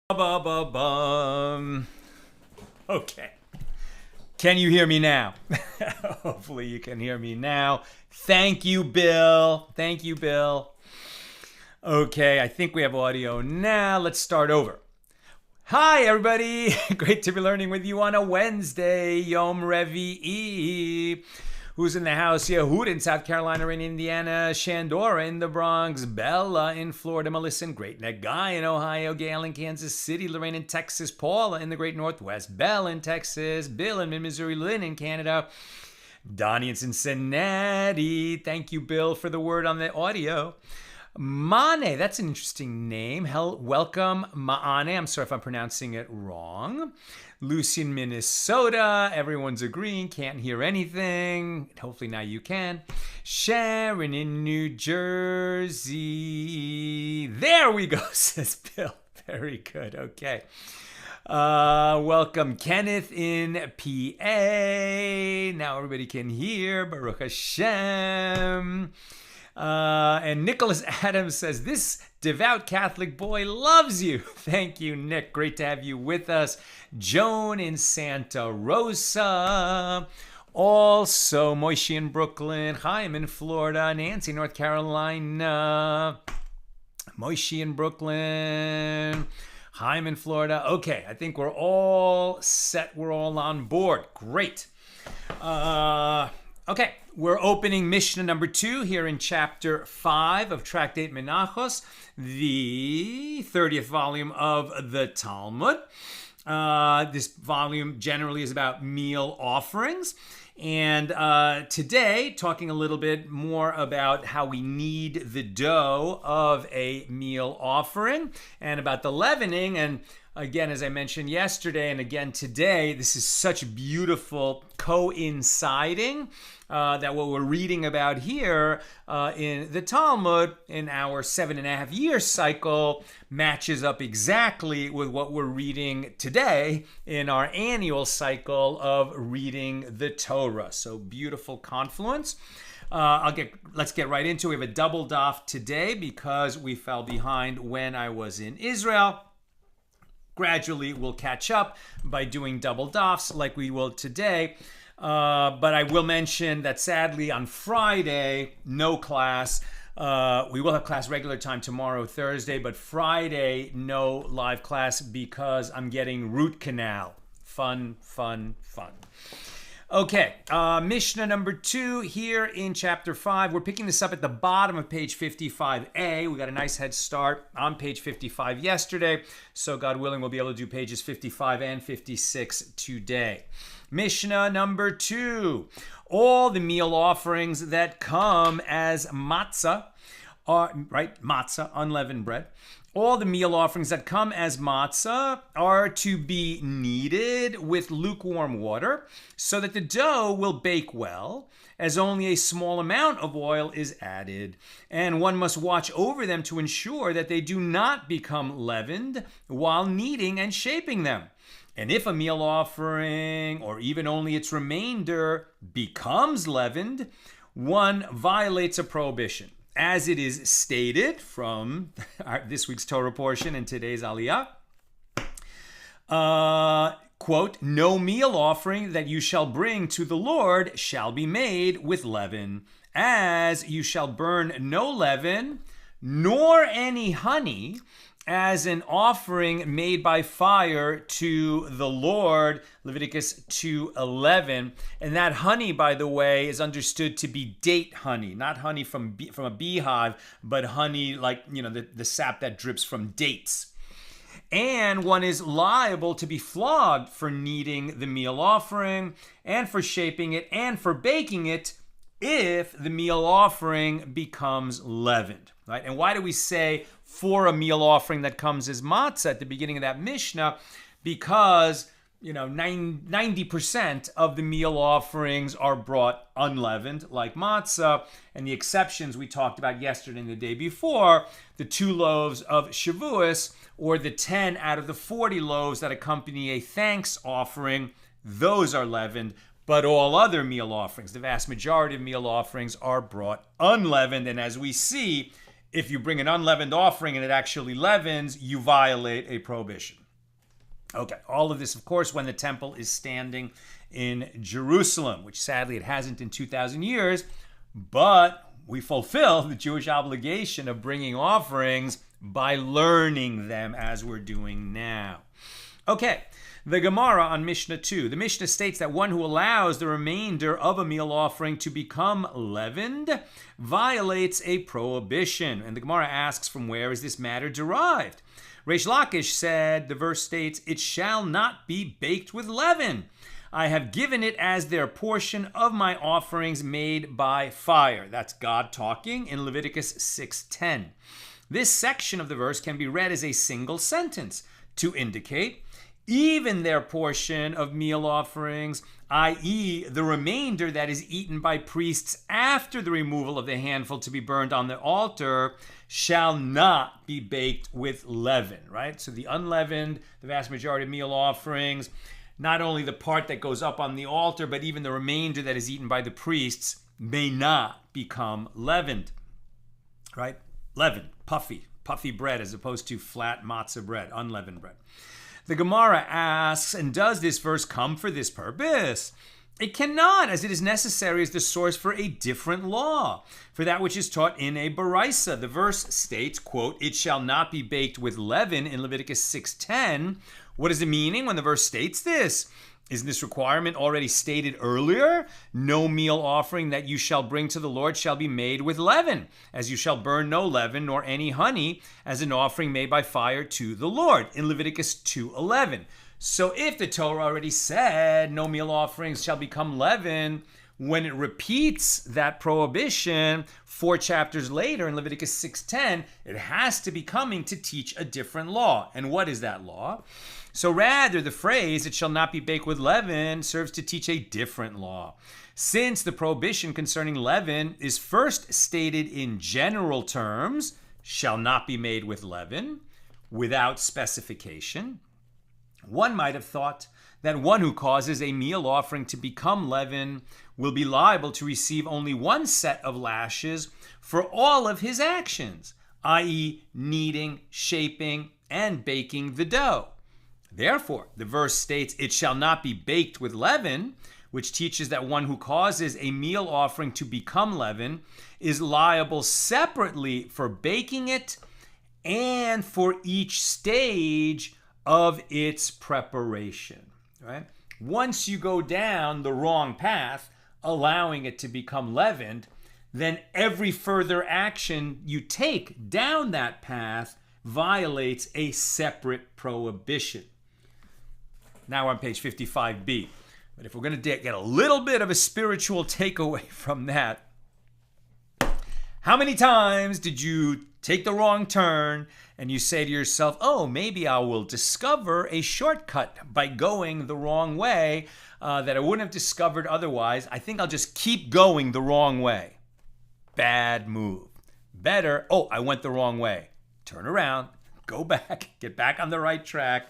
Ba-ba-bum. Okay. Can you hear me now? Hopefully you can hear me now. Thank you, Bill. Thank you, Bill. Okay, I think we have audio now. Let's start over. Hi, everybody. Great to be learning with you on a Wednesday, Yom Revi'i. Who's in the house? Yehud in South Carolina, in Indiana, Shandora in the Bronx, Bella in Florida, Melissa in Great Neck, Guy in Ohio, Gail in Kansas City, Lorraine in Texas, Paula in the Great Northwest, Belle in Texas, Bill in Missouri, Lynn in Canada, Donnie in Cincinnati. Thank you, Bill, for the word on the audio. Mane, that's an interesting name. Welcome, Maane. I'm sorry if I'm pronouncing it wrong. Lucy in Minnesota. Everyone's agreeing. Can't hear anything. Hopefully now you can. Sharon in New Jersey. There we go, says Bill. Very good. Okay. Welcome, Kenneth in PA. Now everybody can hear. Baruch Hashem. And Nicholas Adams says, this devout Catholic boy loves you. Thank you, Nick. Great to have you with us. Joan in Santa Rosa. Also, Moishi in Brooklyn. Chaim in Florida. Nancy, North Carolina. Moishi in Brooklyn. Chaim in Florida. Okay, I think we're all set. We're all on board. Great. Okay, we're opening Mishna number 2 here in chapter 5 of Tractate Menachos, the 30th volume of the Talmud. This volume generally is about meal offerings. And today, talking a little bit more about how we knead the dough of a meal offering and about the leavening. And again, as I mentioned yesterday and again today, this is such beautiful coinciding that what we're reading about here in the Talmud in our 7.5-year cycle matches up exactly with what we're reading today in our annual cycle of reading the Torah. So beautiful confluence. Let's get right into it. We have a double daf today because we fell behind when I was in Israel. Gradually, we'll catch up by doing double dafs like we will today. But I will mention that sadly on Friday, no class. We will have class regular time tomorrow, Thursday, but Friday, no live class because I'm getting root canal. Fun. Okay, Mishnah number 2 here in chapter 5. We're picking this up at the bottom of page 55a. We got a nice head start on page 55 yesterday, so God willing, we'll be able to do pages 55 and 56 today. Mishnah number 2. All the meal offerings that come as matzah are, right, matzah, unleavened bread. All the meal offerings that come as matzah are to be kneaded with lukewarm water so that the dough will bake well, as only a small amount of oil is added. And one must watch over them to ensure that they do not become leavened while kneading and shaping them. And if a meal offering, or even only its remainder, becomes leavened, one violates a prohibition. As it is stated from this week's Torah portion and today's Aliyah, quote, no meal offering that you shall bring to the Lord shall be made with leaven, as you shall burn no leaven, nor any honey, as an offering made by fire to the Lord, Leviticus 2:11. And that honey, by the way, is understood to be date honey, not honey from a beehive, but honey like, the sap that drips from dates. And one is liable to be flogged for kneading the meal offering and for shaping it and for baking it if the meal offering becomes leavened, right? And why do we say for a meal offering that comes as matzah at the beginning of that Mishnah? Because 90% of the meal offerings are brought unleavened, like matzah, and the exceptions we talked about yesterday and the day before, the 2 loaves of Shavuos, or the 10 out of the 40 loaves that accompany a thanks offering, those are leavened. But all other meal offerings, the vast majority of meal offerings, are brought unleavened. And as we see If you bring an unleavened offering and it actually leavens, you violate a prohibition. Okay, all of this, of course, when the temple is standing in Jerusalem, which sadly it hasn't in 2,000 years, but we fulfill the Jewish obligation of bringing offerings by learning them as we're doing now. Okay, the Gemara on Mishnah 2. The Mishnah states that one who allows the remainder of a meal offering to become leavened violates a prohibition. And the Gemara asks, from where is this matter derived? Reish Lakish said, the verse states, it shall not be baked with leaven. I have given it as their portion of my offerings made by fire. That's God talking in Leviticus 6:10. This section of the verse can be read as a single sentence to indicate even their portion of meal offerings, i.e. the remainder that is eaten by priests after the removal of the handful to be burned on the altar, shall not be baked with leaven, right? So the unleavened, the vast majority of meal offerings, not only the part that goes up on the altar, but even the remainder that is eaten by the priests may not become leavened, right? Leavened, puffy bread as opposed to flat matzah bread, unleavened bread. The Gemara asks, and does this verse come for this purpose? It cannot, as it is necessary as the source for a different law, for that which is taught in a baraisa. The verse states, quote, it shall not be baked with leaven in Leviticus 6:10. What is the meaning when the verse states this? Isn't this requirement already stated earlier? No meal offering that you shall bring to the Lord shall be made with leaven, as you shall burn no leaven nor any honey as an offering made by fire to the Lord, in Leviticus 2:11. So if the Torah already said no meal offerings shall become leaven, when it repeats that prohibition 4 chapters later in Leviticus 6:10, it has to be coming to teach a different law. And what is that law? So rather, the phrase, it shall not be baked with leaven, serves to teach a different law. Since the prohibition concerning leaven is first stated in general terms, shall not be made with leaven, without specification, one might have thought that one who causes a meal offering to become leaven will be liable to receive only one set of lashes for all of his actions, i.e. kneading, shaping, and baking the dough. Therefore, the verse states, it shall not be baked with leaven, which teaches that one who causes a meal offering to become leaven is liable separately for baking it and for each stage of its preparation, right? Once you go down the wrong path, allowing it to become leavened, then every further action you take down that path violates a separate prohibition. Now we're on page 55b. But if we're going to get a little bit of a spiritual takeaway from that, how many times did you take the wrong turn and you say to yourself, oh, maybe I will discover a shortcut by going the wrong way that I wouldn't have discovered otherwise. I think I'll just keep going the wrong way. Bad move. Better, oh, I went the wrong way. Turn around, go back, get back on the right track,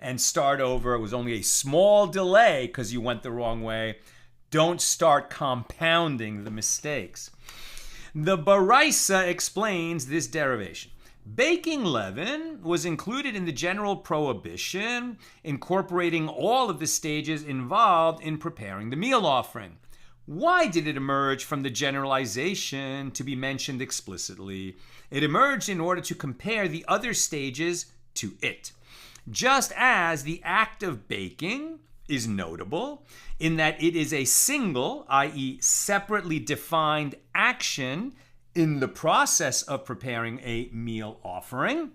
and start over. It was only a small delay because you went the wrong way. Don't start compounding the mistakes. The Baraisa explains this derivation. Baking leaven was included in the general prohibition, incorporating all of the stages involved in preparing the meal offering. Why did it emerge from the generalization to be mentioned explicitly? It emerged in order to compare the other stages to it. Just as the act of baking is notable in that it is a single, i.e. separately defined action in the process of preparing a meal offering,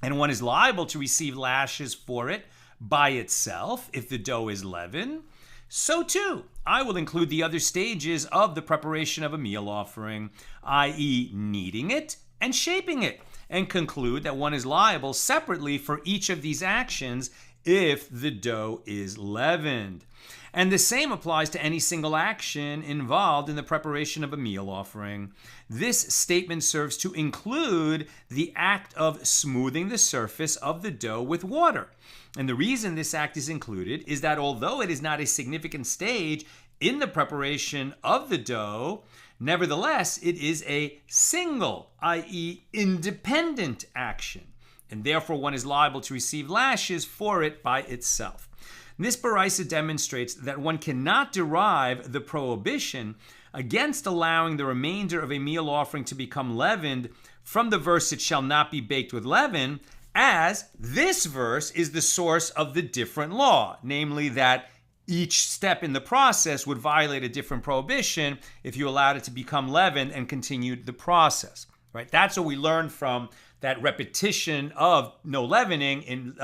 and one is liable to receive lashes for it by itself if the dough is leavened, so too I will include the other stages of the preparation of a meal offering, i.e. kneading it and shaping it, and conclude that one is liable separately for each of these actions if the dough is leavened. And the same applies to any single action involved in the preparation of a meal offering. This statement serves to include the act of smoothing the surface of the dough with water. And the reason this act is included is that although it is not a significant stage in the preparation of the dough, Nevertheless, it is a single, i.e. independent action, and therefore one is liable to receive lashes for it by itself. This baraisa demonstrates that one cannot derive the prohibition against allowing the remainder of a meal offering to become leavened from the verse, "It shall not be baked with leaven," as this verse is the source of the different law, namely that each step in the process would violate a different prohibition if you allowed it to become leavened and continued the process. Right? That's what we learned from that repetition of no leavening in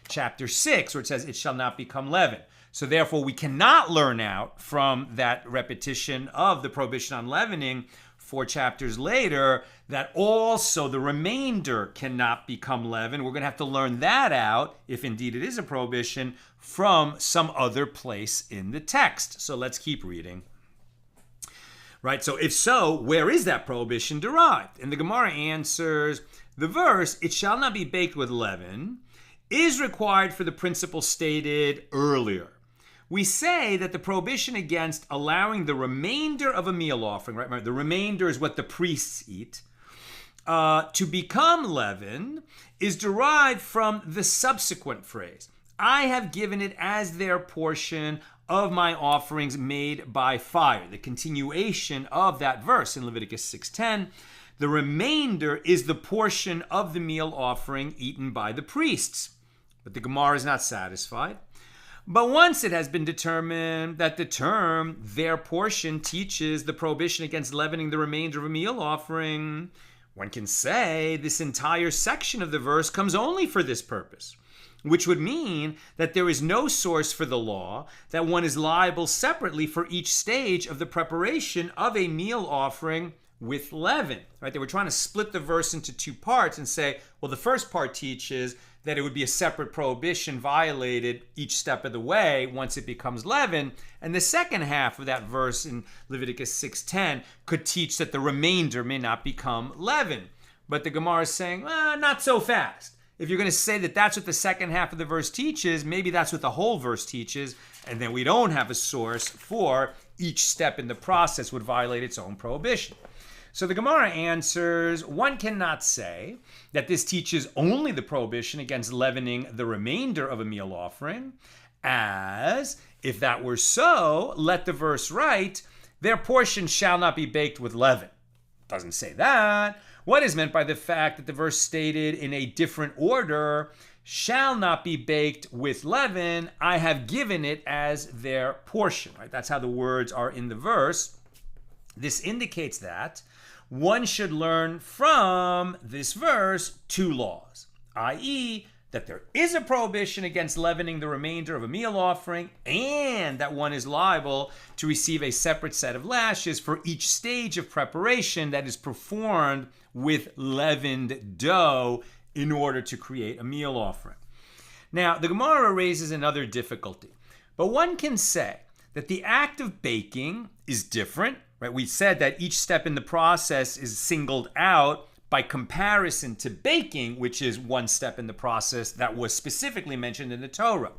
chapter 6, where it says, "It shall not become leavened." So therefore, we cannot learn out from that repetition of the prohibition on leavening 4 chapters later that also the remainder cannot become leavened. We're going to have to learn that out, if indeed it is a prohibition, from some other place in the text. So let's keep reading. Right, so if so, where is that prohibition derived? And the Gemara answers, the verse, "It shall not be baked with leaven," is required for the principle stated earlier. We say that the prohibition against allowing the remainder of a meal offering, right? The remainder is what the priests eat, to become leaven is derived from the subsequent phrase, "I have given it as their portion of my offerings made by fire." The continuation of that verse in Leviticus 6:10. The remainder is the portion of the meal offering eaten by the priests. But the Gemara is not satisfied. But once it has been determined that the term "their portion" teaches the prohibition against leavening the remainder of a meal offering, one can say this entire section of the verse comes only for this purpose, which would mean that there is no source for the law that one is liable separately for each stage of the preparation of a meal offering with leaven. Right? They were trying to split the verse into 2 parts and say, well, the first part teaches that it would be a separate prohibition violated each step of the way once it becomes leaven. And the second half of that verse in Leviticus 6:10 could teach that the remainder may not become leaven. But the Gemara is saying, not so fast. If you're going to say that that's what the second half of the verse teaches, maybe that's what the whole verse teaches, and then we don't have a source for each step in the process would violate its own prohibition. So the Gemara answers, one cannot say that this teaches only the prohibition against leavening the remainder of a meal offering, as if that were so, let the verse write, "Their portion shall not be baked with leaven." It doesn't say that. What is meant by the fact that the verse stated in a different order, "shall not be baked with leaven, I have given it as their portion." Right? That's how the words are in the verse. This indicates that one should learn from this verse 2 laws, i.e., that there is a prohibition against leavening the remainder of a meal offering, and that one is liable to receive a separate set of lashes for each stage of preparation that is performed with leavened dough in order to create a meal offering. Now, the Gemara raises another difficulty, but one can say that the act of baking is different. Right? We said that each step in the process is singled out by comparison to baking, which is one step in the process that was specifically mentioned in the Torah.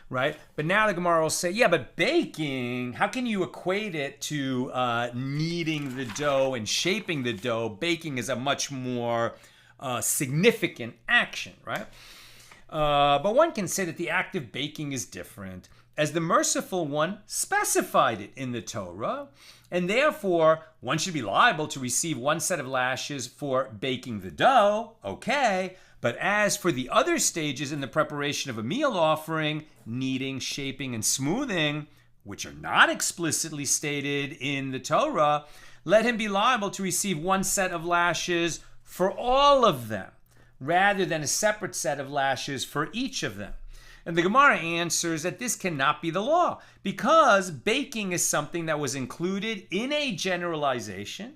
Right? But now the Gemara will say, yeah, but baking, how can you equate it to kneading the dough and shaping the dough? Baking is a much more significant action, right? But one can say that the act of baking is different, as the merciful one specified it in the Torah, and therefore one should be liable to receive one set of lashes for baking the dough, okay, but as for the other stages in the preparation of a meal offering, kneading, shaping, and smoothing, which are not explicitly stated in the Torah, let him be liable to receive one set of lashes for all of them, rather than a separate set of lashes for each of them. And the Gemara answers that this cannot be the law, because baking is something that was included in a generalization,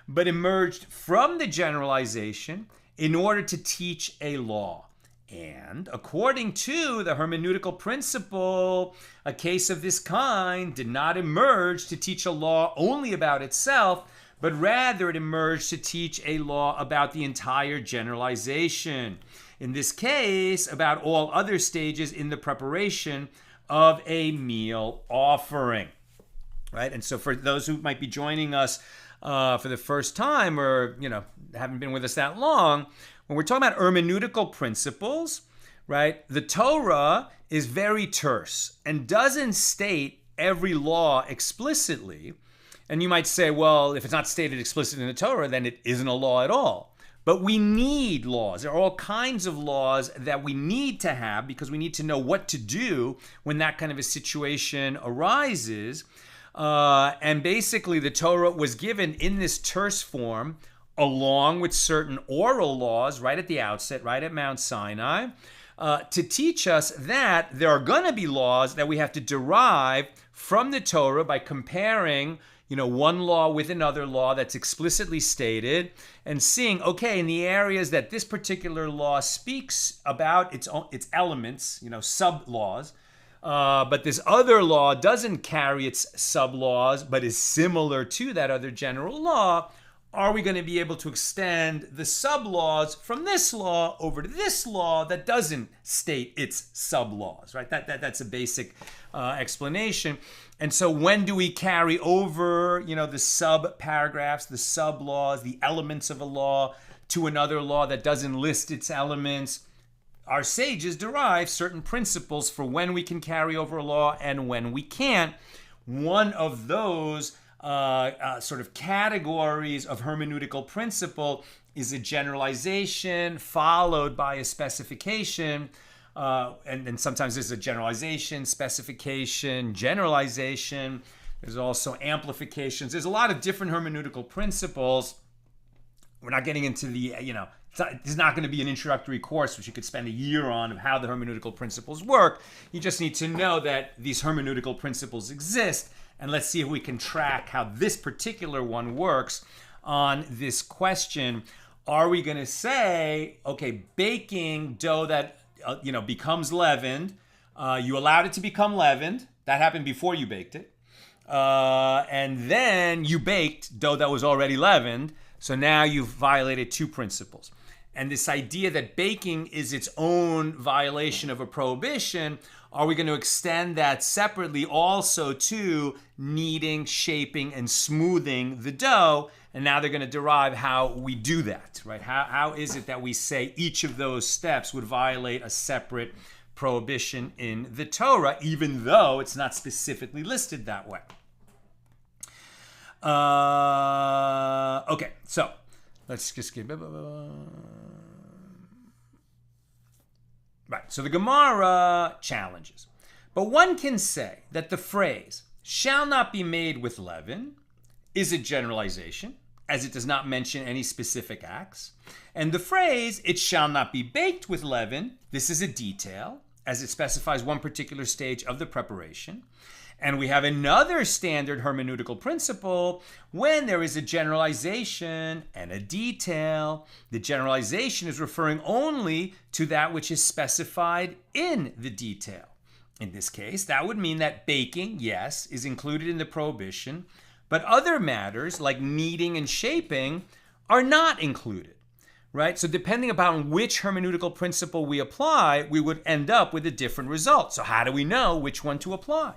but emerged from the generalization in order to teach a law. And according to the hermeneutical principle, a case of this kind did not emerge to teach a law only about itself, but rather it emerged to teach a law about the entire generalization. In this case, about all other stages in the preparation of a meal offering. right? And so for those who might be joining us for the first time, or haven't been with us that long, when we're talking about hermeneutical principles, right, the Torah is very terse and doesn't state every law explicitly. And you might say, well, if it's not stated explicitly in the Torah, then it isn't a law at all. But we need laws. There are all kinds of laws that we need to have because we need to know what to do when that kind of a situation arises. And basically, the Torah was given in this terse form, along with certain oral laws right at the outset, right at Mount Sinai, to teach us that there are going to be laws that we have to derive from the Torah by comparing one law with another law that's explicitly stated, and seeing, okay, in the areas that this particular law speaks about its elements, sub-laws, but this other law doesn't carry its sub-laws, but is similar to that other general law, are we going to be able to extend the sub-laws from this law over to this law that doesn't state its sub-laws, right? That's a basic explanation. And so when do we carry over, the sub-paragraphs, the sub-laws, the elements of a law to another law that doesn't list its elements? Our sages derive certain principles for when we can carry over a law and when we can't. One of those sort of categories of hermeneutical principle is a generalization followed by a specification. And then sometimes there's a generalization, specification, generalization. There's also amplifications. There's a lot of different hermeneutical principles. We're not getting into the, there's not going to be an introductory course which you could spend a year on of how the hermeneutical principles work. You just need to know that these hermeneutical principles exist. And let's see if we can track how this particular one works on this question. Are we going to say, okay, baking dough that becomes leavened, you allowed it to become leavened. That happened before you baked it. And then you baked dough that was already leavened. So now you've violated two principles. And this idea that baking is its own violation of a prohibition, are we going to extend that separately also to kneading, shaping, and smoothing the dough? And now they're going to derive how we do that, right? How is it that we say each of those steps would violate a separate prohibition in the Torah, even though it's not specifically listed that way? Okay, so let's just get... Right, so the Gemara challenges. But one can say that the phrase, shall not be made with leaven, is a generalization, as it does not mention any specific acts. And the phrase, it shall not be baked with leaven, this is a detail, as it specifies one particular stage of the preparation. And we have another standard hermeneutical principle when there is a generalization and a detail. The generalization is referring only to that which is specified in the detail. In this case, that would mean that baking, yes, is included in the prohibition, but other matters like kneading and shaping are not included, right? So depending upon which hermeneutical principle we apply, we would end up with a different result. So how do we know which one to apply?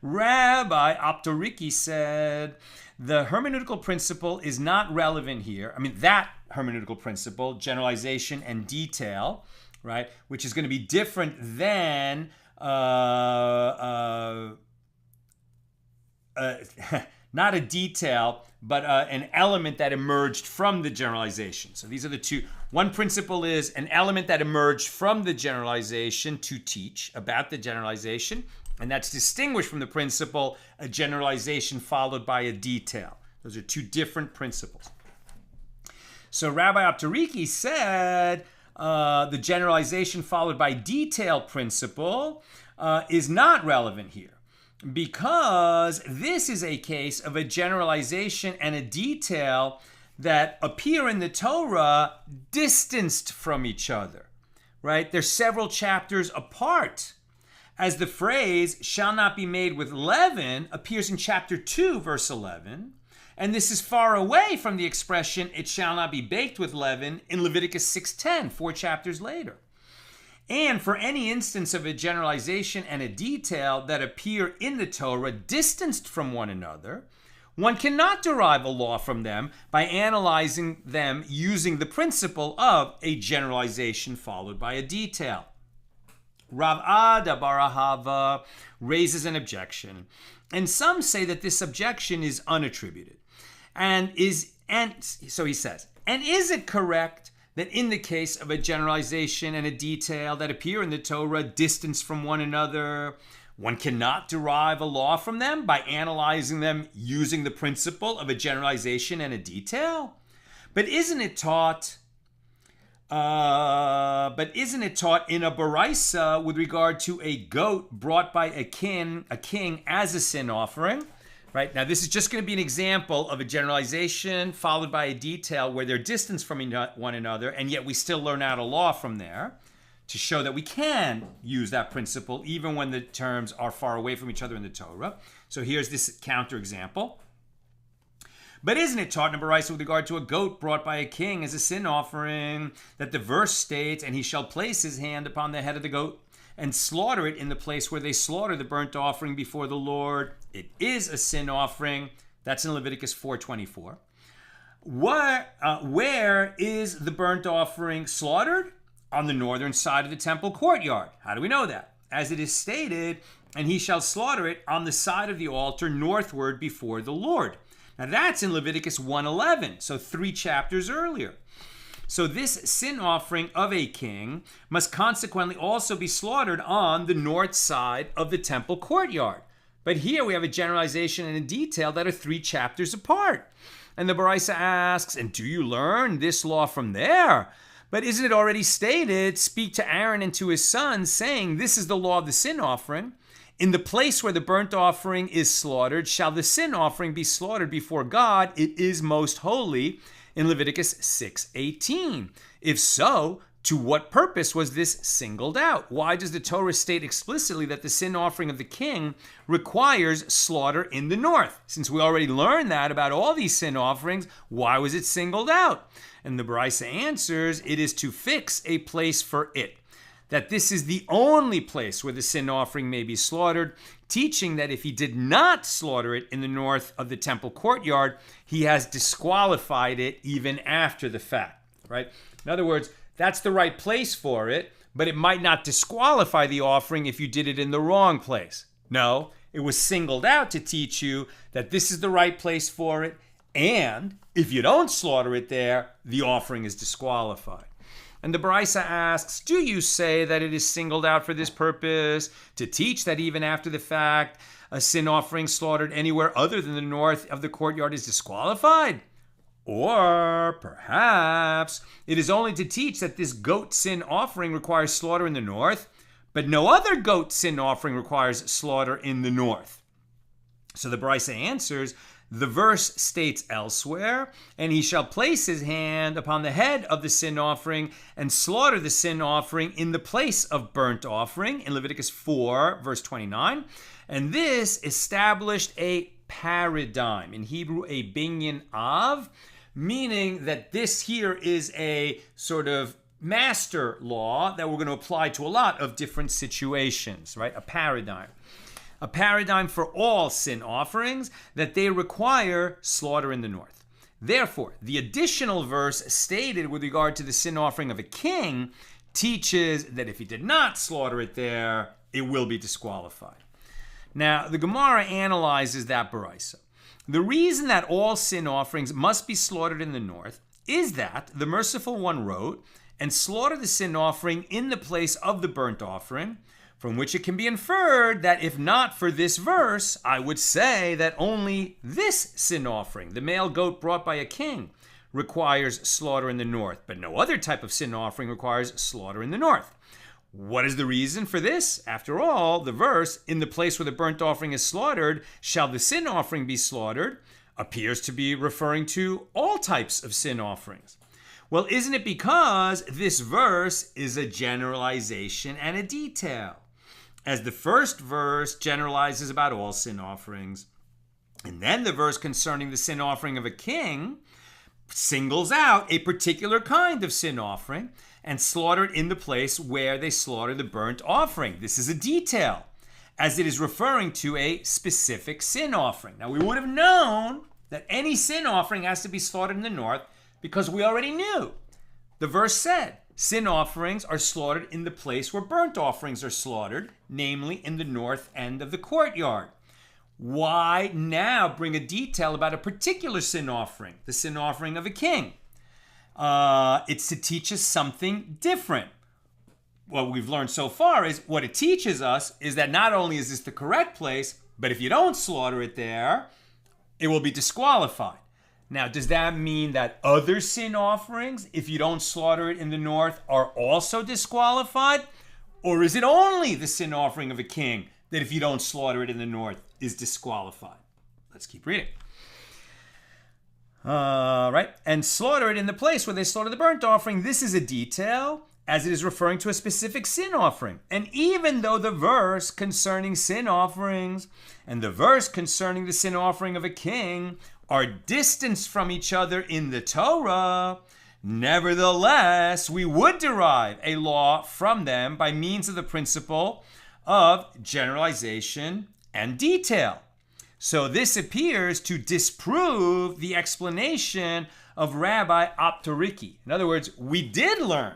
Rabbi Aptoriki said, the hermeneutical principle is not relevant here. I mean, that hermeneutical principle, generalization and detail, right, which is going to be different than not a detail, but an element that emerged from the generalization. So these are the two. One principle is an element that emerged from the generalization to teach about the generalization. And that's distinguished from the principle, a generalization followed by a detail. Those are two different principles. So Rabbi Aptoriki said the generalization followed by detail principle is not relevant here because this is a case of a generalization and a detail that appear in the Torah distanced from each other, right? They're several chapters apart. As the phrase, shall not be made with leaven, appears in chapter 2, verse 11, and this is far away from the expression, it shall not be baked with leaven, in Leviticus 6:10, 4 chapters later. And for any instance of a generalization and a detail that appear in the Torah distanced from one another, one cannot derive a law from them by analyzing them using the principle of a generalization followed by a detail. Rav Ada Bar Ahava raises an objection, and some say that this objection is unattributed. So he says, and is it correct that in the case of a generalization and a detail that appear in the Torah distanced from one another, one cannot derive a law from them by analyzing them using the principle of a generalization and a detail? But isn't it taught in a baraisa with regard to a goat brought by a king as a sin offering? Right? Now, this is just going to be an example of a generalization followed by a detail where they're distanced from one another, and yet we still learn out a law from there to show that we can use that principle even when the terms are far away from each other in the Torah. So here's this counterexample. But isn't it taught in a baraisa with regard to a goat brought by a king as a sin offering that the verse states, and he shall place his hand upon the head of the goat and slaughter it in the place where they slaughter the burnt offering before the Lord? It is a sin offering. That's in Leviticus 4:24. Where is the burnt offering slaughtered? On the northern side of the temple courtyard. How do we know that? As it is stated, and he shall slaughter it on the side of the altar northward before the Lord. Now that's in Leviticus 1:11, so 3 chapters earlier. So this sin offering of a king must consequently also be slaughtered on the north side of the temple courtyard. But here we have a generalization and a detail that are 3 chapters apart. And the baraisa asks, and do you learn this law from there? But isn't it already stated, speak to Aaron and to his sons, saying, this is the law of the sin offering. In the place where the burnt offering is slaughtered, shall the sin offering be slaughtered before God. It is most holy, in Leviticus 6:18. If so, to what purpose was this singled out? Why does the Torah state explicitly that the sin offering of the king requires slaughter in the north? Since we already learned that about all these sin offerings, why was it singled out? And the baraisa answers, it is to fix a place for it, that this is the only place where the sin offering may be slaughtered, teaching that if he did not slaughter it in the north of the temple courtyard, he has disqualified it even after the fact, right? In other words, that's the right place for it, but it might not disqualify the offering if you did it in the wrong place. No, it was singled out to teach you that this is the right place for it, and if you don't slaughter it there, the offering is disqualified. And the baraisa asks, do you say that it is singled out for this purpose, to teach that even after the fact, a sin offering slaughtered anywhere other than the north of the courtyard is disqualified? Or perhaps it is only to teach that this goat sin offering requires slaughter in the north, but no other goat sin offering requires slaughter in the north. So the baraisa answers, the verse states elsewhere, and he shall place his hand upon the head of the sin offering and slaughter the sin offering in the place of burnt offering, in Leviticus 4, verse 29. And this established a paradigm, in Hebrew, a binyan av, meaning that this here is a sort of master law that we're going to apply to a lot of different situations, right? A paradigm. A paradigm for all sin offerings, that they require slaughter in the north. Therefore, the additional verse stated with regard to the sin offering of a king teaches that if he did not slaughter it there, it will be disqualified. Now, the Gemara analyzes that baraisa. The reason that all sin offerings must be slaughtered in the north is that the Merciful One wrote, and slaughter the sin offering in the place of the burnt offering, from which it can be inferred that if not for this verse, I would say that only this sin offering, the male goat brought by a king, requires slaughter in the north, but no other type of sin offering requires slaughter in the north. What is the reason for this? After all, the verse, in the place where the burnt offering is slaughtered, shall the sin offering be slaughtered, appears to be referring to all types of sin offerings. Well, isn't it because this verse is a generalization and a detail? As the first verse generalizes about all sin offerings, and then the verse concerning the sin offering of a king singles out a particular kind of sin offering and slaughter it in the place where they slaughter the burnt offering. This is a detail, as it is referring to a specific sin offering. Now, we would have known that any sin offering has to be slaughtered in the north because we already knew. The verse said, sin offerings are slaughtered in the place where burnt offerings are slaughtered, namely in the north end of the courtyard. Why now bring a detail about a particular sin offering, the sin offering of a king? It's to teach us something different. What we've learned so far is what it teaches us is that not only is this the correct place, but if you don't slaughter it there, it will be disqualified. Now, does that mean that other sin offerings, if you don't slaughter it in the north, are also disqualified? Or is it only the sin offering of a king that if you don't slaughter it in the north is disqualified? Let's keep reading. Right, and slaughter it in the place where they slaughter the burnt offering. This is a detail, as it is referring to a specific sin offering. And even though the verse concerning sin offerings and the verse concerning the sin offering of a king are distanced from each other in the Torah, nevertheless, we would derive a law from them by means of the principle of generalization and detail. So this appears to disprove the explanation of Rabbi Optoriki. In other words, we did learn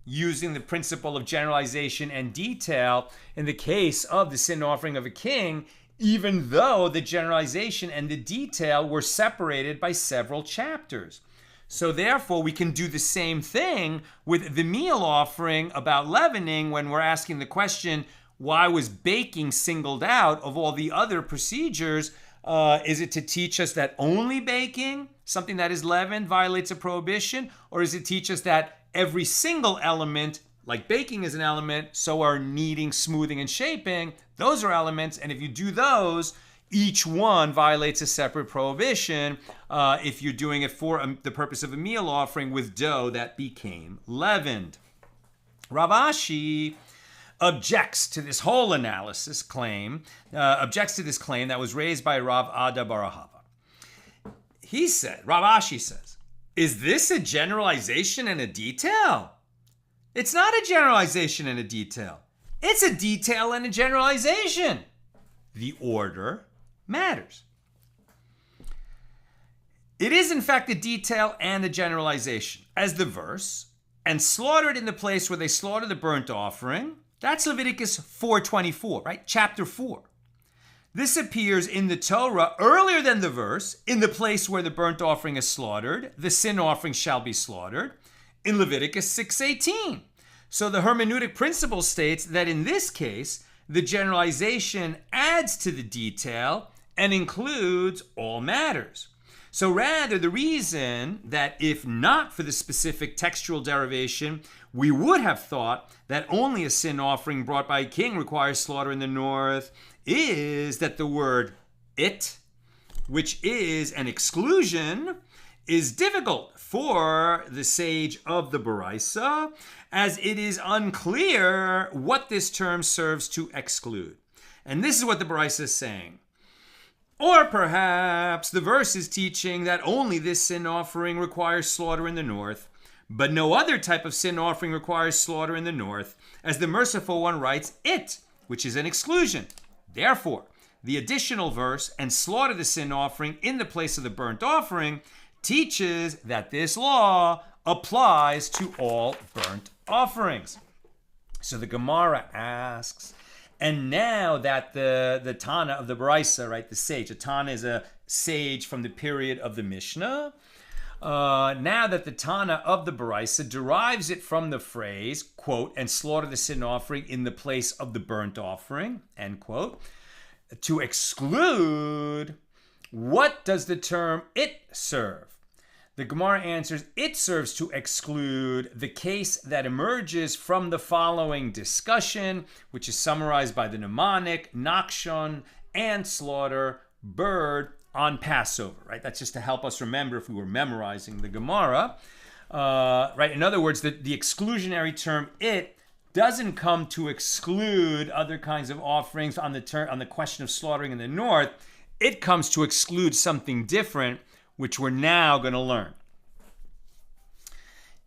using the principle of generalization and detail in the case of the sin offering of a king, even though the generalization and the detail were separated by several chapters. So therefore, we can do the same thing with the meal offering about leavening when we're asking the question, why was baking singled out of all the other procedures? Is it to teach us that only baking, something that is leavened, violates a prohibition? Or is it teach us that every single element, like baking is an element, so are kneading, smoothing, and shaping, those are elements, and if you do those, each one violates a separate prohibition if you're doing it for the purpose of a meal offering with dough that became leavened. Rav Ashi objects to this whole claim that was raised by Rav Ada Barahava. Rav Ashi says, is this a generalization and a detail? It's not a generalization and a detail. It's a detail and a generalization. The order matters. It is in fact a detail and a generalization, as the verse, and slaughtered in the place where they slaughter the burnt offering. That's Leviticus 4:24, right? Chapter 4. This appears in the Torah earlier than the verse, in the place where the burnt offering is slaughtered, the sin offering shall be slaughtered, in Leviticus 6:18. So the hermeneutic principle states that in this case, the generalization adds to the detail and includes all matters. So rather, the reason that if not for the specific textual derivation, we would have thought that only a sin offering brought by a king requires slaughter in the north, is that the word it, which is an exclusion, is difficult for the sage of the Baraisa, as it is unclear what this term serves to exclude. And this is what the Baraisa is saying. Or perhaps the verse is teaching that only this sin offering requires slaughter in the north, but no other type of sin offering requires slaughter in the north, as the merciful one writes it, which is an exclusion. Therefore, the additional verse, and slaughter the sin offering in the place of the burnt offering, teaches that this law applies to all burnt offerings. So the Gemara asks, and now that the Tana of the Baraisa, right, the sage, a Tana is a sage from the period of the Mishna. Now that the Tana of the Baraisa derives it from the phrase, quote, and slaughter the sin offering in the place of the burnt offering, end quote, to exclude, what does the term it serve? The Gemara answers, it serves to exclude the case that emerges from the following discussion, which is summarized by the mnemonic, Nachshon, and slaughter, bird, on Passover, right? That's just to help us remember if we were memorizing the Gemara, right? In other words, the exclusionary term it doesn't come to exclude other kinds of offerings on the question of slaughtering in the north. It comes to exclude something different, which we're now going to learn.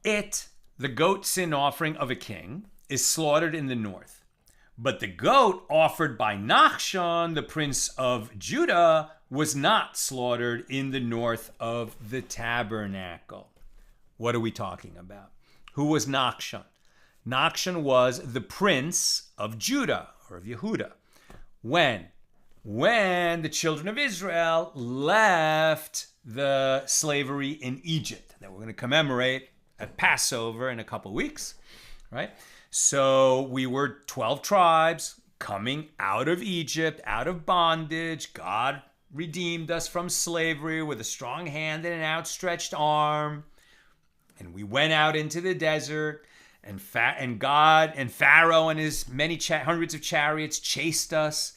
the goat sin offering of a king, is slaughtered in the north. But the goat offered by Nachshon, the prince of Judah, was not slaughtered in the north of the tabernacle. What are we talking about? Who was Nachshon? Nachshon was the prince of Judah, or of Yehuda. When the children of Israel left the slavery in Egypt, that we're going to commemorate at Passover in a couple weeks, right? So we were 12 tribes coming out of Egypt, out of bondage. God redeemed us from slavery with a strong hand and an outstretched arm. And we went out into the desert, and God and Pharaoh and his many hundreds of chariots chased us.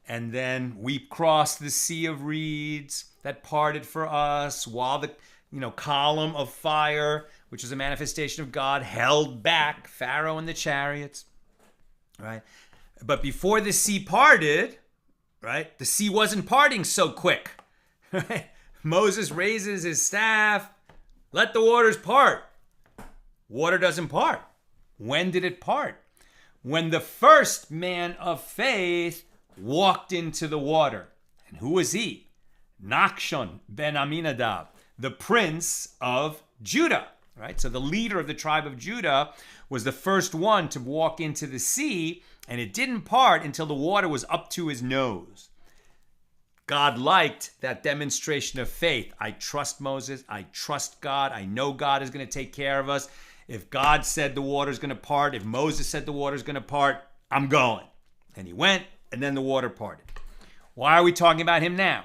And then we crossed the sea of reeds that parted for us, while the column of fire, which is a manifestation of God, held back Pharaoh and the chariots, right? But before the sea parted, right, the sea wasn't parting so quick. Right? Moses raises his staff, let the waters part. Water doesn't part. When did it part? When the first man of faith walked into the water. And who was he? Nachshon ben Aminadab, the prince of Judah, right? So the leader of the tribe of Judah was the first one to walk into the sea, and it didn't part until the water was up to his nose. God liked that demonstration of faith. I trust Moses. I trust God. I know God is going to take care of us. If God said the water's going to part, if Moses said the water's going to part, I'm going. And he went, and then the water parted. Why are we talking about him now?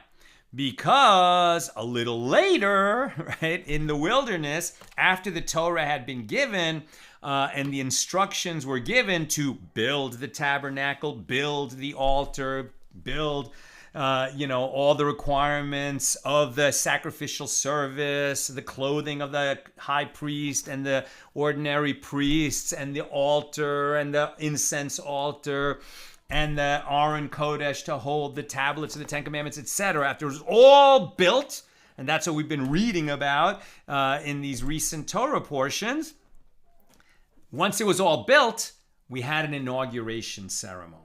Because a little later, right, in the wilderness, after the Torah had been given and the instructions were given to build the tabernacle, build the altar, build all the requirements of the sacrificial service, the clothing of the high priest and the ordinary priests, and the altar and the incense altar, and the Aron Kodesh to hold the tablets of the Ten Commandments, etc. After it was all built, and that's what we've been reading about in these recent Torah portions, once it was all built, we had an inauguration ceremony.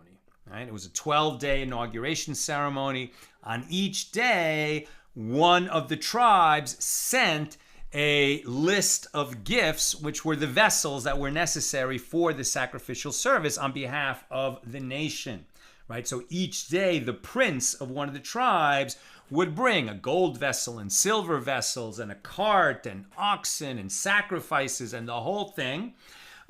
Right? It was a 12-day inauguration ceremony. On each day, one of the tribes sent a list of gifts, which were the vessels that were necessary for the sacrificial service on behalf of the nation. Right? So each day, the prince of one of the tribes would bring a gold vessel and silver vessels and a cart and oxen and sacrifices and the whole thing.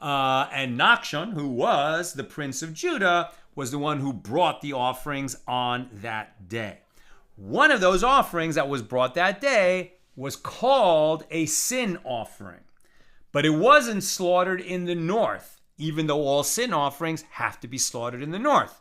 And Nachshon, who was the prince of Judah, was the one who brought the offerings on that day. One of those offerings that was brought that day was called a sin offering. But it wasn't slaughtered in the north, even though all sin offerings have to be slaughtered in the north.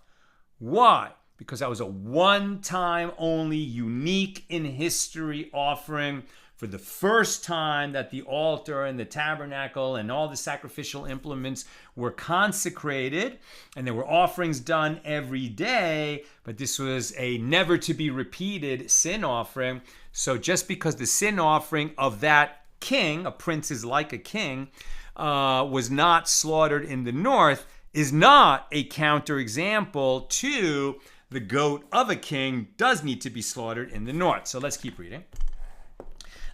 Why? Because that was a one-time only, unique in history offering for the first time that the altar and the tabernacle and all the sacrificial implements were consecrated, and there were offerings done every day, but this was a never to be repeated sin offering. So just because the sin offering of that king, a prince is like a king, was not slaughtered in the north, is not a counterexample to the goat of a king does need to be slaughtered in the north. So let's keep reading.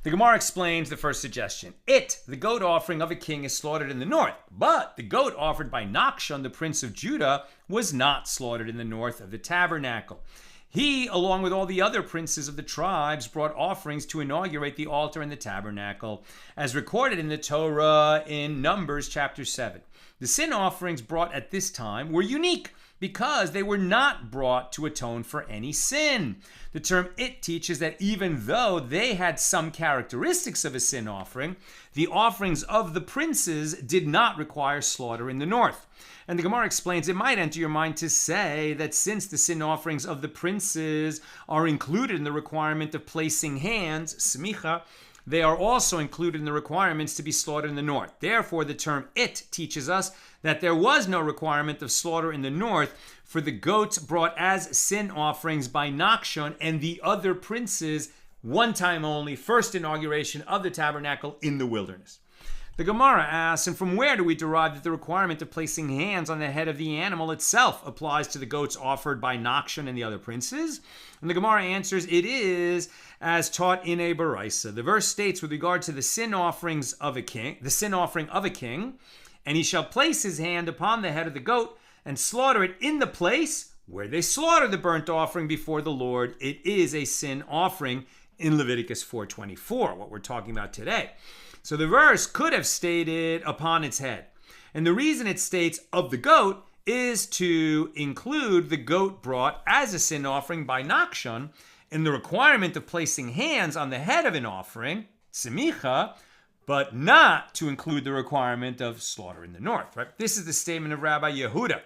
The Gemara explains the first suggestion. The goat offering of a king, is slaughtered in the north, but the goat offered by Nachshon, the prince of Judah, was not slaughtered in the north of the tabernacle. He, along with all the other princes of the tribes, brought offerings to inaugurate the altar and the tabernacle, as recorded in the Torah in Numbers chapter 7. The sin offerings brought at this time were unique because they were not brought to atone for any sin. The term teaches that even though they had some characteristics of a sin offering, the offerings of the princes did not require slaughter in the north. And the Gemara explains, it might enter your mind to say that since the sin offerings of the princes are included in the requirement of placing hands, smicha, they are also included in the requirements to be slaughtered in the north. Therefore, the term teaches us that there was no requirement of slaughter in the north for the goats brought as sin offerings by Nachshon and the other princes, one time only, first inauguration of the tabernacle in the wilderness. The Gemara asks, and from where do we derive that the requirement of placing hands on the head of the animal itself applies to the goats offered by Nachshon and the other princes? And the Gemara answers, it is as taught in a Baraisa. The verse states with regard to the sin offerings of a king, the sin offering of a king, and he shall place his hand upon the head of the goat and slaughter it in the place where they slaughter the burnt offering before the Lord. It is a sin offering in Leviticus 4:24, what we're talking about today. So the verse could have stated upon its head. And the reason it states of the goat is to include the goat brought as a sin offering by Nachshon in the requirement of placing hands on the head of an offering, semicha, but not to include the requirement of slaughter in the north. Right? This is the statement of Rabbi Yehuda.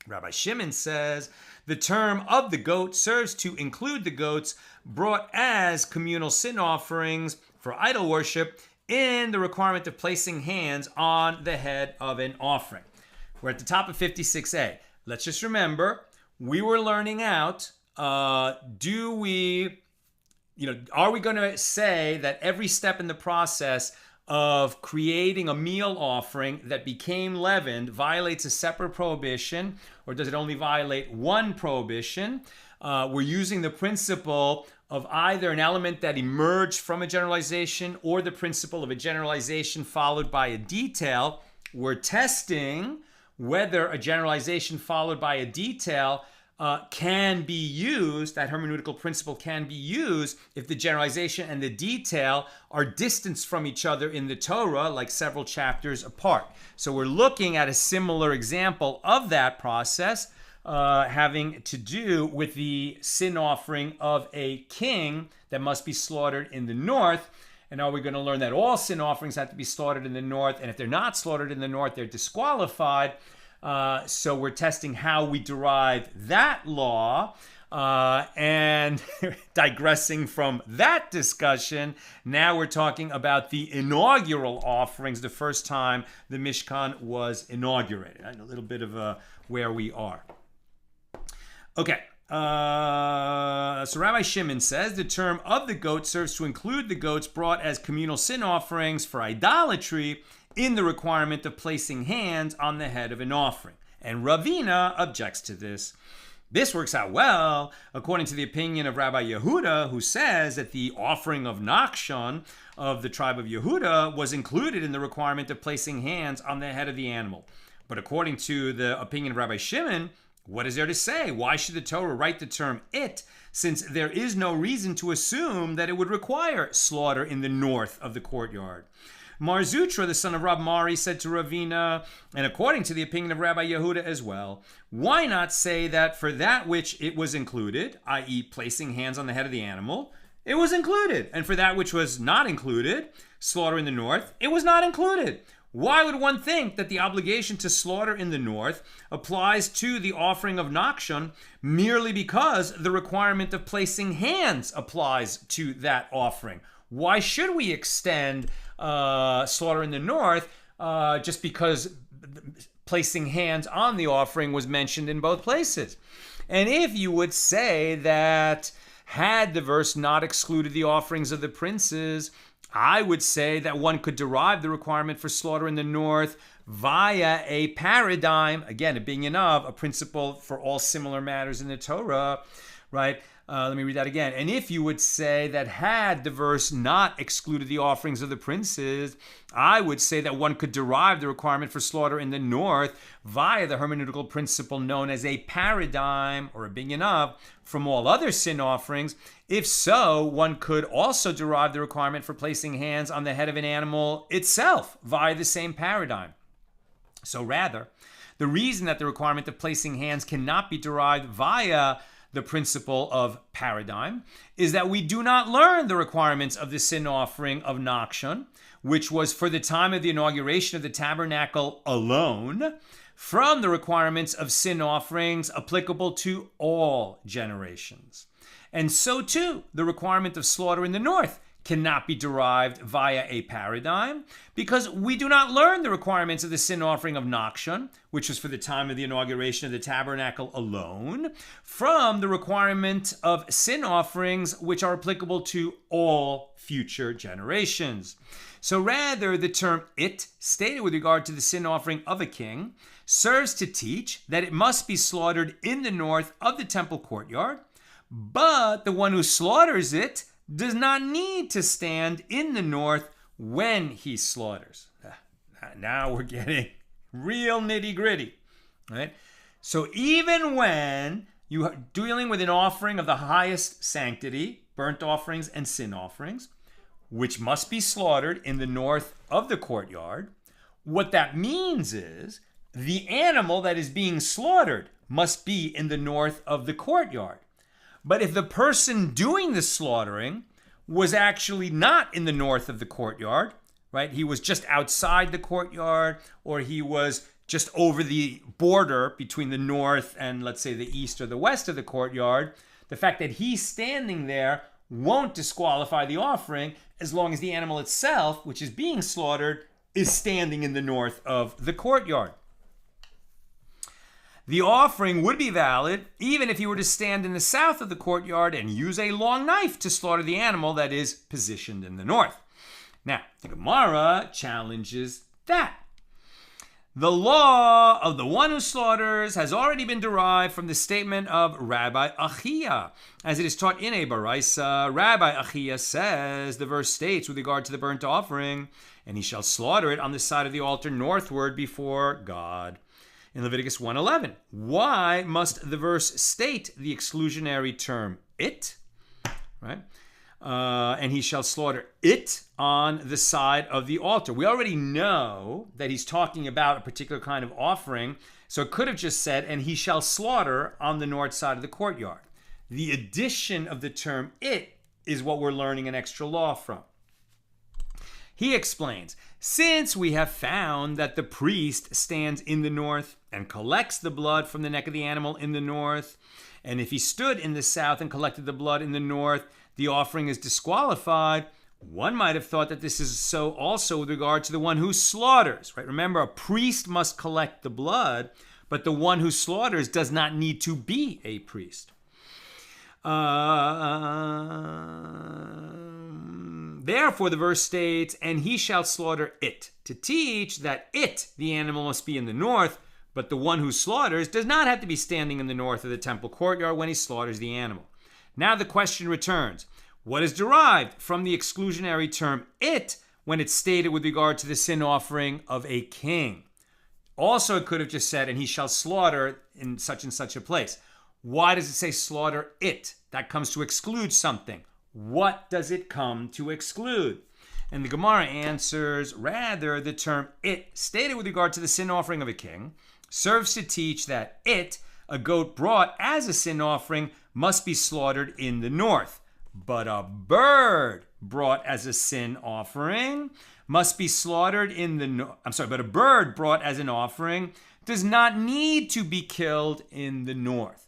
Rabbi Shimon says, the term of the goat serves to include the goats brought as communal sin offerings for idol worship in the requirement of placing hands on the head of an offering. We're at the top of 56a. Let's just remember, we were learning out, are we going to say that every step in the process of creating a meal offering that became leavened violates a separate prohibition, or does it only violate one prohibition? We're using the principle of either an element that emerged from a generalization or the principle of a generalization followed by a detail. We're testing whether a generalization followed by a detail can be used, that hermeneutical principle can be used if the generalization and the detail are distanced from each other in the Torah, like several chapters apart. So we're looking at a similar example of that process, having to do with the sin offering of a king that must be slaughtered in the north. And are we going to learn that all sin offerings have to be slaughtered in the north? And if they're not slaughtered in the north, they're disqualified. So we're testing how we derive that law. And digressing from that discussion, now we're talking about the inaugural offerings, the first time the Mishkan was inaugurated. A little bit of where we are. Okay, so Rabbi Shimon says the term of the goat serves to include the goats brought as communal sin offerings for idolatry in the requirement of placing hands on the head of an offering. And Ravina objects to this. This works out well, according to the opinion of Rabbi Yehuda, who says that the offering of Nachshon of the tribe of Yehuda was included in the requirement of placing hands on the head of the animal. But according to the opinion of Rabbi Shimon, what is there to say? Why should the Torah write the term it, since there is no reason to assume that it would require slaughter in the north of the courtyard? Mar Zutra, the son of Rab Mari, said to Ravina, and according to the opinion of Rabbi Yehuda as well, why not say that for that which it was included, i.e. placing hands on the head of the animal, it was included, and for that which was not included, slaughter in the north, it was not included? Why would one think that the obligation to slaughter in the north applies to the offering of Nachshon merely because the requirement of placing hands applies to that offering? Why should we extend slaughter in the north just because placing hands on the offering was mentioned in both places? And if you would say that had the verse not excluded the offerings of the princes, I would say that one could derive the requirement for slaughter in the north via a paradigm, again, a binyan of, a principle for all similar matters in the Torah, right? Let me read that again. And if you would say that had the verse not excluded the offerings of the princes, I would say that one could derive the requirement for slaughter in the north via the hermeneutical principle known as a paradigm or a binyan of from all other sin offerings. If so, one could also derive the requirement for placing hands on the head of an animal itself via the same paradigm. So rather, the reason that the requirement of placing hands cannot be derived via the principle of paradigm is that we do not learn the requirements of the sin offering of Nachshon, which was for the time of the inauguration of the Tabernacle alone, from the requirements of sin offerings applicable to all generations. And so too, the requirement of slaughter in the north cannot be derived via a paradigm because we do not learn the requirements of the sin offering of Nachshon, which was for the time of the inauguration of the Tabernacle alone, from the requirement of sin offerings which are applicable to all future generations. So rather, the term it, stated with regard to the sin offering of a king, serves to teach that it must be slaughtered in the north of the temple courtyard, but the one who slaughters it does not need to stand in the north when he slaughters. Now we're getting real nitty-gritty, right? So even when you are dealing with an offering of the highest sanctity, burnt offerings and sin offerings, which must be slaughtered in the north of the courtyard, what that means is the animal that is being slaughtered must be in the north of the courtyard. But if the person doing the slaughtering was actually not in the north of the courtyard, right? He was just outside the courtyard, or he was just over the border between the north and, let's say, the east or the west of the courtyard, the fact that he's standing there won't disqualify the offering as long as the animal itself, which is being slaughtered, is standing in the north of the courtyard. The offering would be valid even if you were to stand in the south of the courtyard and use a long knife to slaughter the animal that is positioned in the north. Now, the Gemara challenges that. The law of the one who slaughters has already been derived from the statement of Rabbi Achia. As it is taught in a Baraisa, Rabbi Achia says, the verse states with regard to the burnt offering, and he shall slaughter it on the side of the altar northward before God. In Leviticus 1:11, why must the verse state the exclusionary term it, right? And he shall slaughter it on the side of the altar. We already know that he's talking about a particular kind of offering, so it could have just said, and he shall slaughter on the north side of the courtyard. The addition of the term it is what we're learning an extra law from. He explains, since we have found that the priest stands in the north and collects the blood from the neck of the animal in the north, and if he stood in the south and collected the blood in the north, the offering is disqualified, one might have thought that this is so also with regard to the one who slaughters, right? Remember, a priest must collect the blood, but the one who slaughters does not need to be a priest. Therefore, the verse states, and he shall slaughter it, to teach that it, the animal, must be in the north, but the one who slaughters does not have to be standing in the north of the temple courtyard when he slaughters the animal. Now the question returns, what is derived from the exclusionary term it when it's stated with regard to the sin offering of a king? Also, it could have just said, and he shall slaughter in such and such a place. Why does it say slaughter it? That comes to exclude something. What does it come to exclude? And the Gemara answers, rather, the term it, stated with regard to the sin offering of a king, serves to teach that it, a goat brought as a sin offering, must be slaughtered in the north. But a bird brought as a sin offering must be slaughtered in the but a bird brought as an offering does not need to be killed in the north.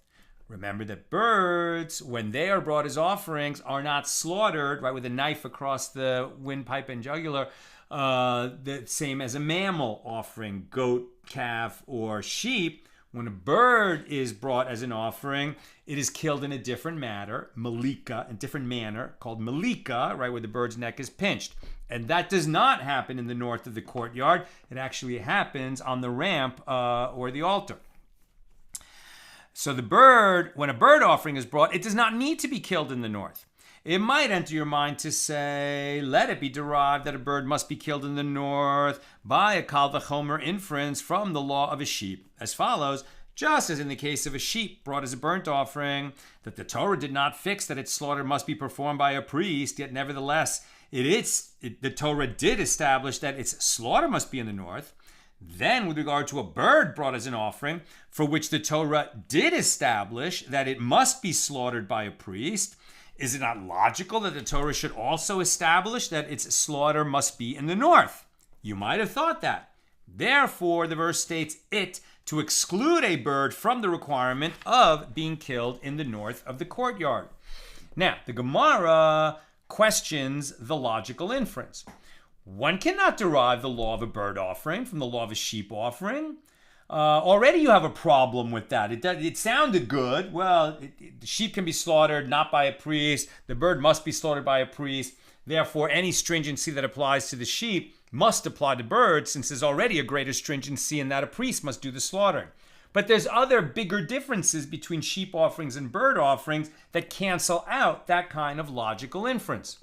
Remember that birds, when they are brought as offerings, are not slaughtered, right, with a knife across the windpipe and jugular, the same as a mammal offering, goat, calf, or sheep. When a bird is brought as an offering, it is killed in a different manner, called malika, right, where the bird's neck is pinched. And that does not happen in the north of the courtyard. It actually happens on the ramp or the altar. So when a bird offering is brought, it does not need to be killed in the north. It might enter your mind to say, let it be derived that a bird must be killed in the north by a kal v'chomer inference from the law of a sheep, as follows, just as in the case of a sheep brought as a burnt offering, that the Torah did not fix that its slaughter must be performed by a priest, yet nevertheless, the Torah did establish that its slaughter must be in the north. Then, with regard to a bird brought as an offering, for which the Torah did establish that it must be slaughtered by a priest, is it not logical that the Torah should also establish that its slaughter must be in the north? You might have thought that. Therefore, the verse states it to exclude a bird from the requirement of being killed in the north of the courtyard. Now, the Gemara questions the logical inference. One cannot derive the law of a burnt offering from the law of a sheep offering. Already you have a problem with that. It sounded good. Well, the sheep can be slaughtered not by a priest. The bird must be slaughtered by a priest. Therefore, any stringency that applies to the sheep must apply to birds, since there's already a greater stringency in that a priest must do the slaughtering. But there's other bigger differences between sheep offerings and bird offerings that cancel out that kind of logical inference.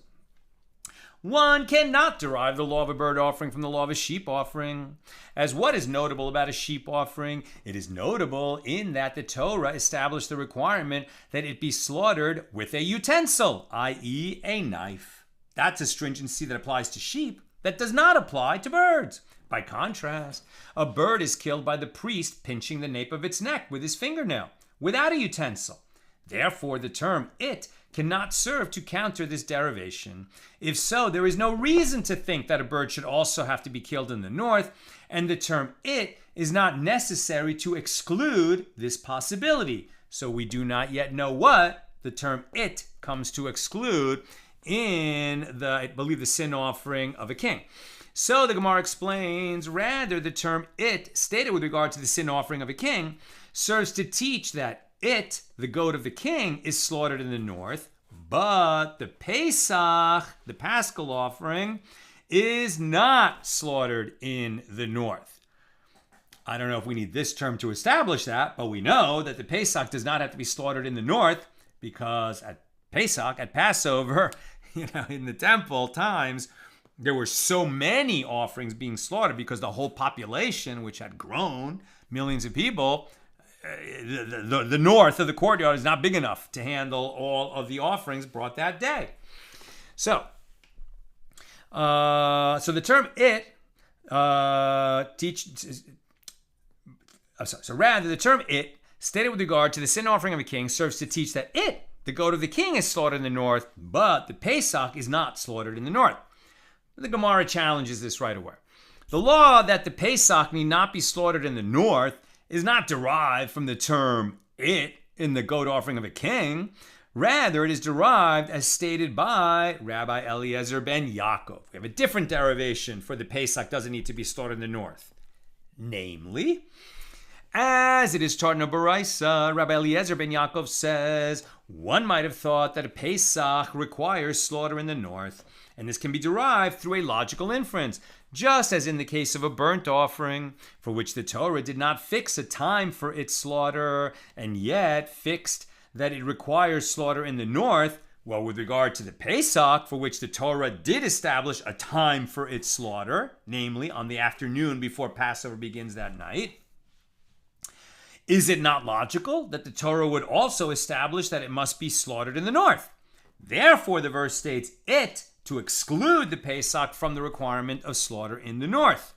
One cannot derive the law of a bird offering from the law of a sheep offering. As what is notable about a sheep offering? It is notable in that the Torah established the requirement that it be slaughtered with a utensil, i.e. a knife. That's a stringency that applies to sheep that does not apply to birds. By contrast, a bird is killed by the priest pinching the nape of its neck with his fingernail, without a utensil. Therefore, the term it cannot serve to counter this derivation. If so, there is no reason to think that a bird should also have to be killed in the north, and the term it is not necessary to exclude this possibility. So we do not yet know what the term it comes to exclude in I believe, the sin offering of a king. So the Gemara explains, rather the term it, stated with regard to the sin offering of a king, serves to teach that it, the goat of the king, is slaughtered in the north, but the Pesach, the Paschal offering, is not slaughtered in the north. I don't know if we need this term to establish that, but we know that the Pesach does not have to be slaughtered in the north, because at Pesach, at Passover, in the temple times, there were so many offerings being slaughtered because the whole population, which had grown, millions of people, the north of the courtyard is not big enough to handle all of the offerings brought that day. So the term it So rather, the term it, stated with regard to the sin offering of a king, serves to teach that it, the goat of the king, is slaughtered in the north, but the Pesach is not slaughtered in the north. The Gemara challenges this right away. The law that the Pesach need not be slaughtered in the north is not derived from the term it in the goat offering of a king. Rather, it is derived as stated by Rabbi Eliezer ben Yaakov. We have a different derivation for the Pesach doesn't need to be slaughtered in the north. Namely, as it is taught in a Baraisa, Rabbi Eliezer ben Yaakov says, one might have thought that a Pesach requires slaughter in the north, and this can be derived through a logical inference, just as in the case of a burnt offering, for which the Torah did not fix a time for its slaughter, and yet fixed that it requires slaughter in the north. Well, with regard to the Pesach, for which the Torah did establish a time for its slaughter, namely on the afternoon before Passover begins that night, is it not logical that the Torah would also establish that it must be slaughtered in the north? Therefore, the verse states it to exclude the Pesach from the requirement of slaughter in the north.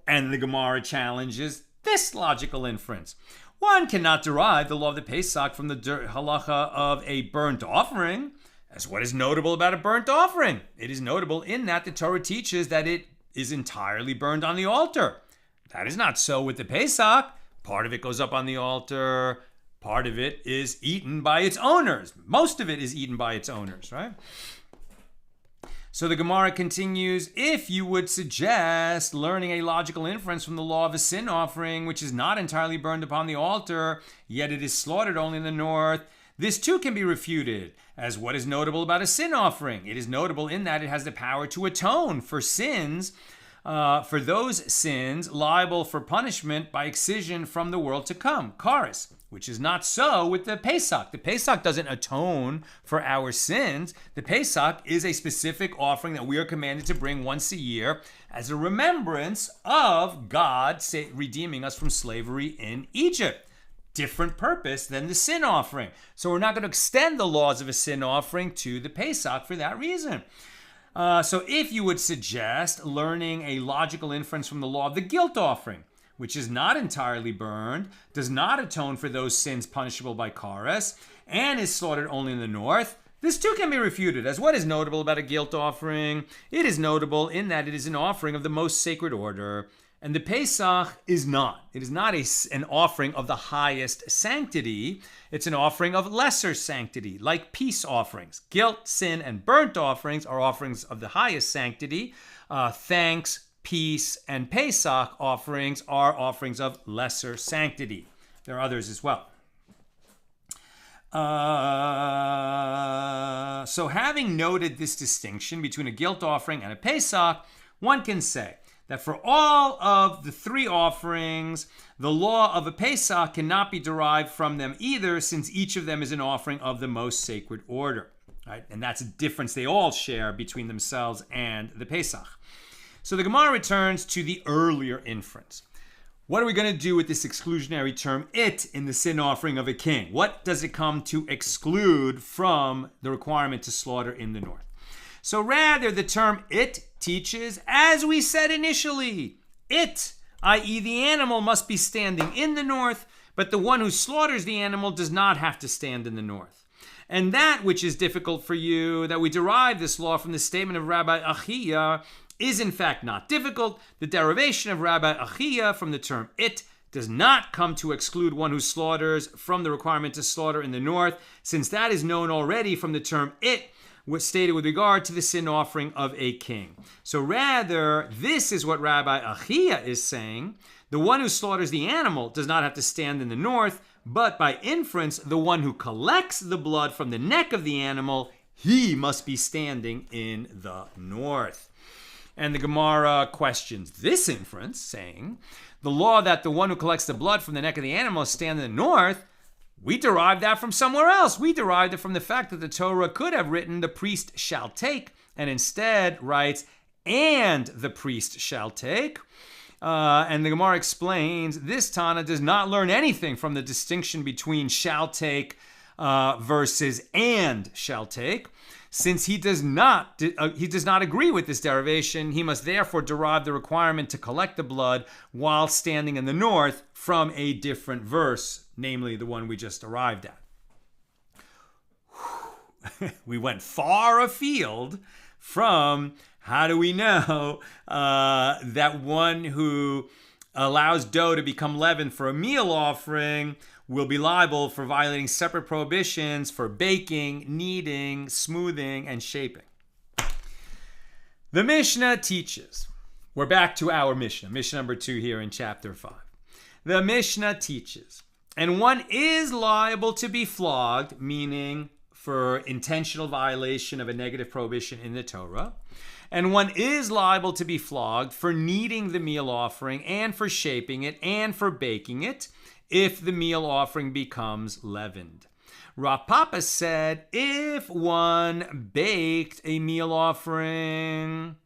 And the Gemara challenges this logical inference. One cannot derive the law of the Pesach from the halacha of a burnt offering. As what is notable about a burnt offering? It is notable in that the Torah teaches that it is entirely burned on the altar. That is not so with the Pesach. Part of it goes up on the altar. Part of it is eaten by its owners. Most of it is eaten by its owners, right? So the Gemara continues, if you would suggest learning a logical inference from the law of a sin offering, which is not entirely burned upon the altar, yet it is slaughtered only in the north, this too can be refuted. As what is notable about a sin offering? It is notable in that it has the power to atone for sins, for those sins liable for punishment by excision from the world to come, charis, which is not so with the Pesach. The Pesach doesn't atone for our sins. The Pesach is a specific offering that we are commanded to bring once a year as a remembrance of God redeeming us from slavery in Egypt. Different purpose than the sin offering. So we're not going to extend the laws of a sin offering to the Pesach for that reason. So if you would suggest learning a logical inference from the law of the guilt offering, which is not entirely burned, does not atone for those sins punishable by charis, and is slaughtered only in the north, this too can be refuted. As what is notable about a guilt offering? It is notable in that it is an offering of the most sacred order. And the Pesach is not. It is not an offering of the highest sanctity. It's an offering of lesser sanctity, like peace offerings. Guilt, sin, and burnt offerings are offerings of the highest sanctity. Thanks, peace, and Pesach offerings are offerings of lesser sanctity. There are others as well. So having noted this distinction between a guilt offering and a Pesach, one can say that for all of the three offerings, the law of a Pesach cannot be derived from them either, since each of them is an offering of the most sacred order. Right? And that's a difference they all share between themselves and the Pesach. So the Gemara returns to the earlier inference. What are we going to do with this exclusionary term, it, in the sin offering of a king? What does it come to exclude from the requirement to slaughter in the north? So rather, the term it teaches, as we said initially, it, i.e. the animal must be standing in the north, but the one who slaughters the animal does not have to stand in the north. And that which is difficult for you, that we derive this law from the statement of Rabbi Achia, is in fact not difficult. The derivation of Rabbi Achia from the term it does not come to exclude one who slaughters from the requirement to slaughter in the north, since that is known already from the term it was stated with regard to the sin offering of a king. So rather, this is what Rabbi Achia is saying. The one who slaughters the animal does not have to stand in the north, but by inference, the one who collects the blood from the neck of the animal, he must be standing in the north. And the Gemara questions this inference, saying, the law that the one who collects the blood from the neck of the animal stand in the north, we derive that from somewhere else. We derived it from the fact that the Torah could have written, the priest shall take, and instead writes, and the priest shall take. And the Gemara explains, this Tana does not learn anything from the distinction between shall take versus and shall take. Since he does not agree with this derivation, he must therefore derive the requirement to collect the blood while standing in the north from a different verse, namely the one we just arrived at. We went far afield from how do we know that one who allows dough to become leavened for a meal offering will be liable for violating separate prohibitions for baking, kneading, smoothing, and shaping. The Mishnah teaches. We're back to our Mishnah. Mishnah number 2 here in chapter 5. The Mishnah teaches, and one is liable to be flogged, meaning for intentional violation of a negative prohibition in the Torah. And one is liable to be flogged for kneading the meal offering and for shaping it and for baking it, if the meal offering becomes leavened. Rav Papa said, if one baked a meal offering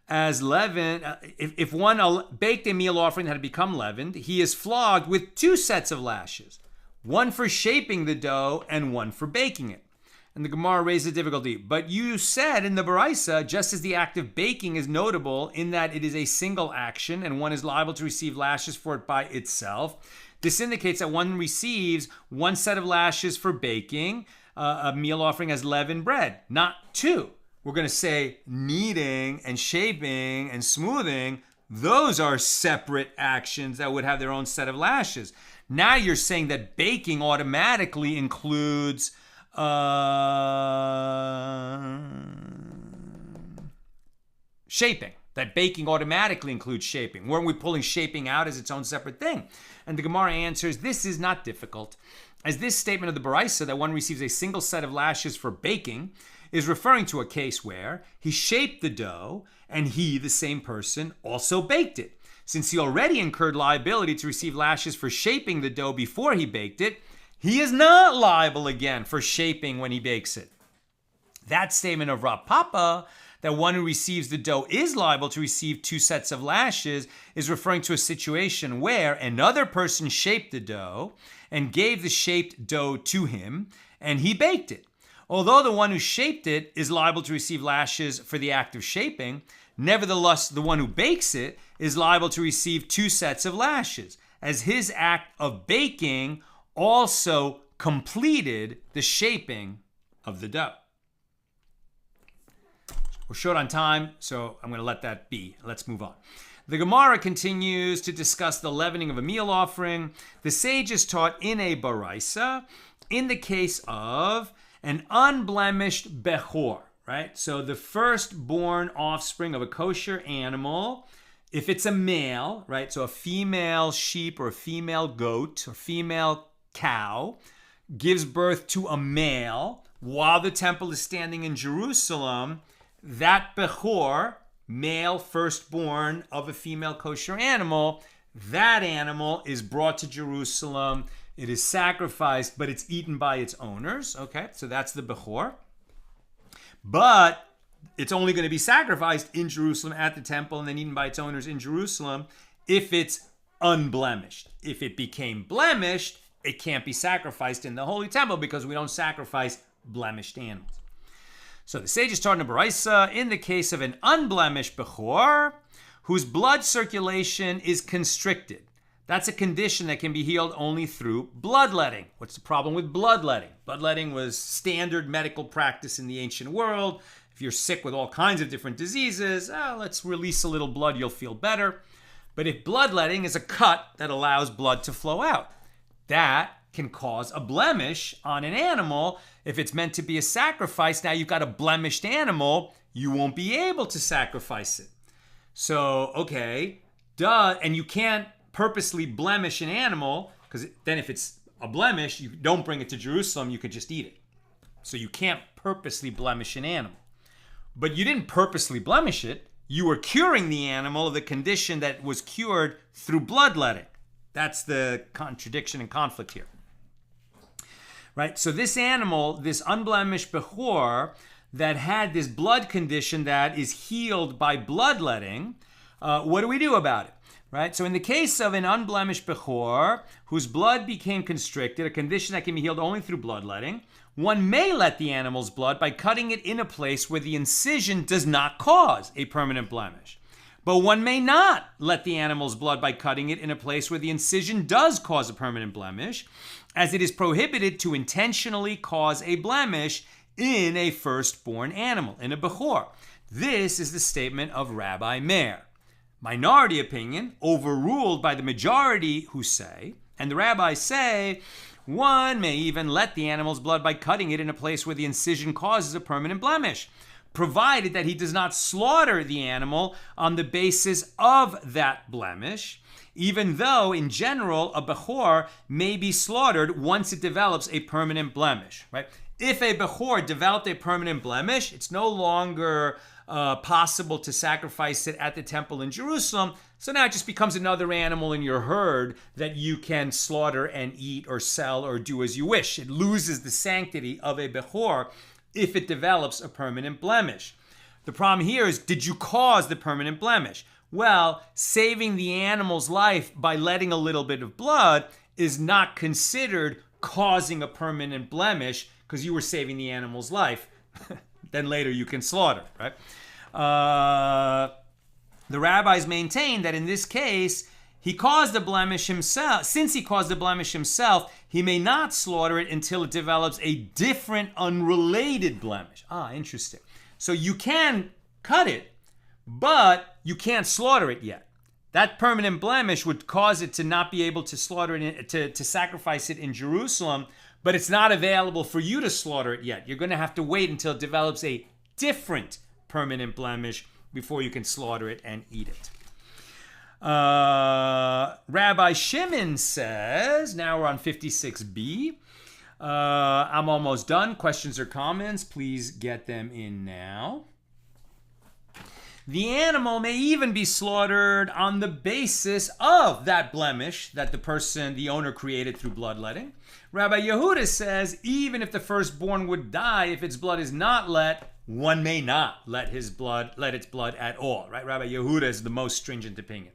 as leavened, if one baked a meal offering that had become leavened, he is flogged with 2 sets of lashes, one for shaping the dough and one for baking it. And the Gemara raised a difficulty. But you said in the Baraisa, just as the act of baking is notable in that it is a single action and one is liable to receive lashes for it by itself, this indicates that one receives 1 set of lashes for baking a meal offering as leavened bread, not 2. We're going to say kneading and shaping and smoothing, those are separate actions that would have their own set of lashes. Now you're saying that baking automatically includes shaping. That baking automatically includes shaping. Weren't we pulling shaping out as its own separate thing? And the Gemara answers, this is not difficult, as this statement of the Baraisa that one receives a single set of lashes for baking is referring to a case where he shaped the dough and he, the same person, also baked it. Since he already incurred liability to receive lashes for shaping the dough before he baked it, he is not liable again for shaping when he bakes it. That statement of Rav Papa, that one who receives the dough is liable to receive 2 sets of lashes, is referring to a situation where another person shaped the dough and gave the shaped dough to him, and he baked it. Although the one who shaped it is liable to receive lashes for the act of shaping, nevertheless, the one who bakes it is liable to receive 2 sets of lashes, as his act of baking also completed the shaping of the dough. We're short on time, so I'm going to let that be. Let's move on. The Gemara continues to discuss the leavening of a meal offering. The sages taught in a baraisa, in the case of an unblemished bechor, right? So the firstborn offspring of a kosher animal, if it's a male, right? So a female sheep or a female goat or female cow gives birth to a male while the temple is standing in Jerusalem, that bechor, male firstborn of a female kosher animal, that animal is brought to Jerusalem. It is sacrificed, but it's eaten by its owners. Okay, so that's the bechor. But it's only going to be sacrificed in Jerusalem at the temple and then eaten by its owners in Jerusalem if it's unblemished. If it became blemished, it can't be sacrificed in the holy temple because we don't sacrifice blemished animals. So the sages taught in a baraisa, in the case of an unblemished bechor whose blood circulation is constricted. That's a condition that can be healed only through bloodletting. What's the problem with bloodletting? Bloodletting was standard medical practice in the ancient world. If you're sick with all kinds of different diseases, let's release a little blood, you'll feel better. But if bloodletting is a cut that allows blood to flow out, that can cause a blemish on an animal. If it's meant to be a sacrifice, now you've got a blemished animal, you won't be able to sacrifice it. So, okay, and you can't purposely blemish an animal, because then if it's a blemish, you don't bring it to Jerusalem, you could just eat it. So you can't purposely blemish an animal. But you didn't purposely blemish it, you were curing the animal of the condition that was cured through bloodletting. That's the contradiction and conflict here. Right? So this animal, this unblemished bechor that had this blood condition that is healed by bloodletting, what do we do about it? Right? So in the case of an unblemished bechor whose blood became constricted, a condition that can be healed only through bloodletting, one may let the animal's blood by cutting it in a place where the incision does not cause a permanent blemish. But one may not let the animal's blood by cutting it in a place where the incision does cause a permanent blemish, as it is prohibited to intentionally cause a blemish in a firstborn animal, in a bechor. This is the statement of Rabbi Meir. Minority opinion overruled by the majority who say, and the rabbis say, one may even let the animal's blood by cutting it in a place where the incision causes a permanent blemish, provided that he does not slaughter the animal on the basis of that blemish, even though in general a bechor may be slaughtered once it develops a permanent blemish, right? If a bechor developed a permanent blemish, it's no longer possible to sacrifice it at the temple in Jerusalem. So now it just becomes another animal in your herd that you can slaughter and eat or sell or do as you wish. It loses the sanctity of a bechor if it develops a permanent blemish. The problem here is, did you cause the permanent blemish? Well, saving the animal's life by letting a little bit of blood is not considered causing a permanent blemish because you were saving the animal's life. Then later you can slaughter, right? The rabbis maintain that in this case, he caused the blemish himself. Since he caused the blemish himself, he may not slaughter it until it develops a different, unrelated blemish. Interesting. So you can cut it, but you can't slaughter it yet. That permanent blemish would cause it to not be able to slaughter it, to sacrifice it in Jerusalem, but it's not available for you to slaughter it yet. You're going to have to wait until it develops a different permanent blemish before you can slaughter it and eat it. Rabbi Shimon says, now we're on 56b. I'm almost done. Questions or comments, please get them in now. The animal may even be slaughtered on the basis of that blemish that the owner created through bloodletting. Rabbi Yehuda says, even if the firstborn would die, if its blood is not let, one may not let its blood at all, right? Rabbi Yehuda is the most stringent opinion.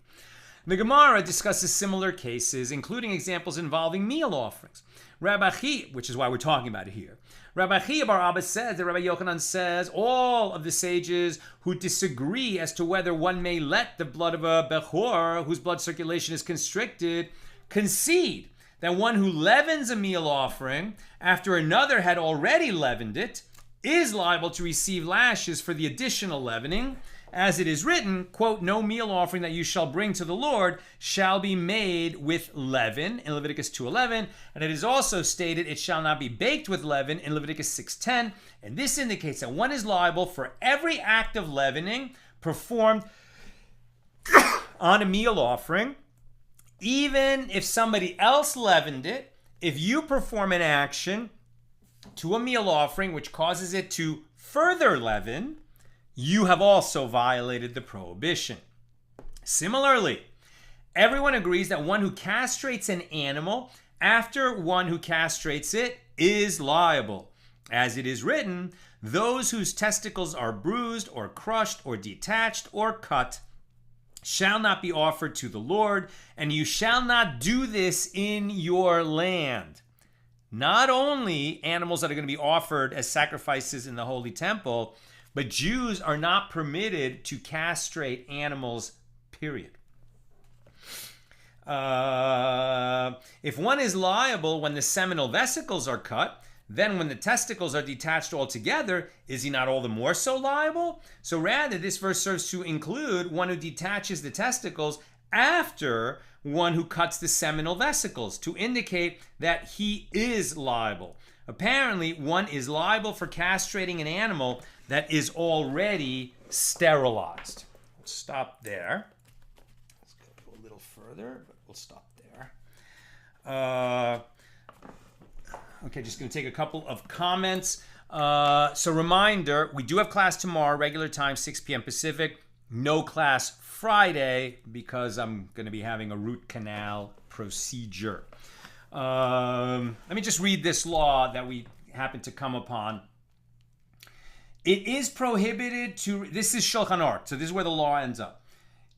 The Gemara discusses similar cases, including examples involving meal offerings. Rabbi Chi, which is why we're talking about it here. Rabbi Chi bar Abba says that Rabbi Yochanan says all of the sages who disagree as to whether one may let the blood of a bechor whose blood circulation is constricted concede that one who leavens a meal offering after another had already leavened it is liable to receive lashes for the additional leavening, As it is written, quote, no meal offering that you shall bring to the Lord shall be made with leaven, in Leviticus 2:11. And it is also stated, it shall not be baked with leaven, in Leviticus 6:10. And this indicates that one is liable for every act of leavening performed on a meal offering, even if somebody else leavened it. If you perform an action to a meal offering which causes it to further leaven, you have also violated the prohibition. Similarly, everyone agrees that one who castrates an animal after one who castrates it is liable. As it is written, those whose testicles are bruised or crushed or detached or cut shall not be offered to the Lord, and you shall not do this in your land. Not only animals that are going to be offered as sacrifices in the Holy Temple, but Jews are not permitted to castrate animals, period. If one is liable when the seminal vesicles are cut, then when the testicles are detached altogether, is he not all the more so liable? So rather, this verse serves to include one who detaches the testicles after one who cuts the seminal vesicles, to indicate that he is liable. Apparently, one is liable for castrating an animal that is already sterilized. We'll stop there. Let's go a little further, but we'll stop there. Okay, just going to take a couple of comments. So reminder, we do have class tomorrow, regular time, 6 p.m. Pacific. No class Friday because I'm going to be having a root canal procedure. Let me just read this law that we happened to come upon. It is prohibited to, this is Shulchan Aruch, so this is where the law ends up.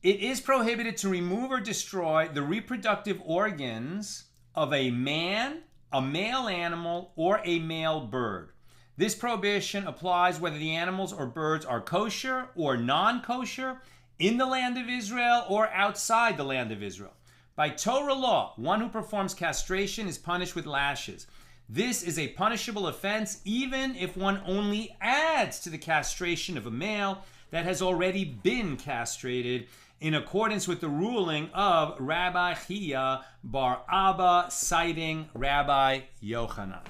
It is prohibited to remove or destroy the reproductive organs of a man, a male animal, or a male bird. This prohibition applies whether the animals or birds are kosher or non-kosher, in the land of Israel or outside the land of Israel. By Torah law, one who performs castration is punished with lashes. This is a punishable offense even if one only adds to the castration of a male that has already been castrated, in accordance with the ruling of Rabbi Chia bar Abba, citing Rabbi Yochanan.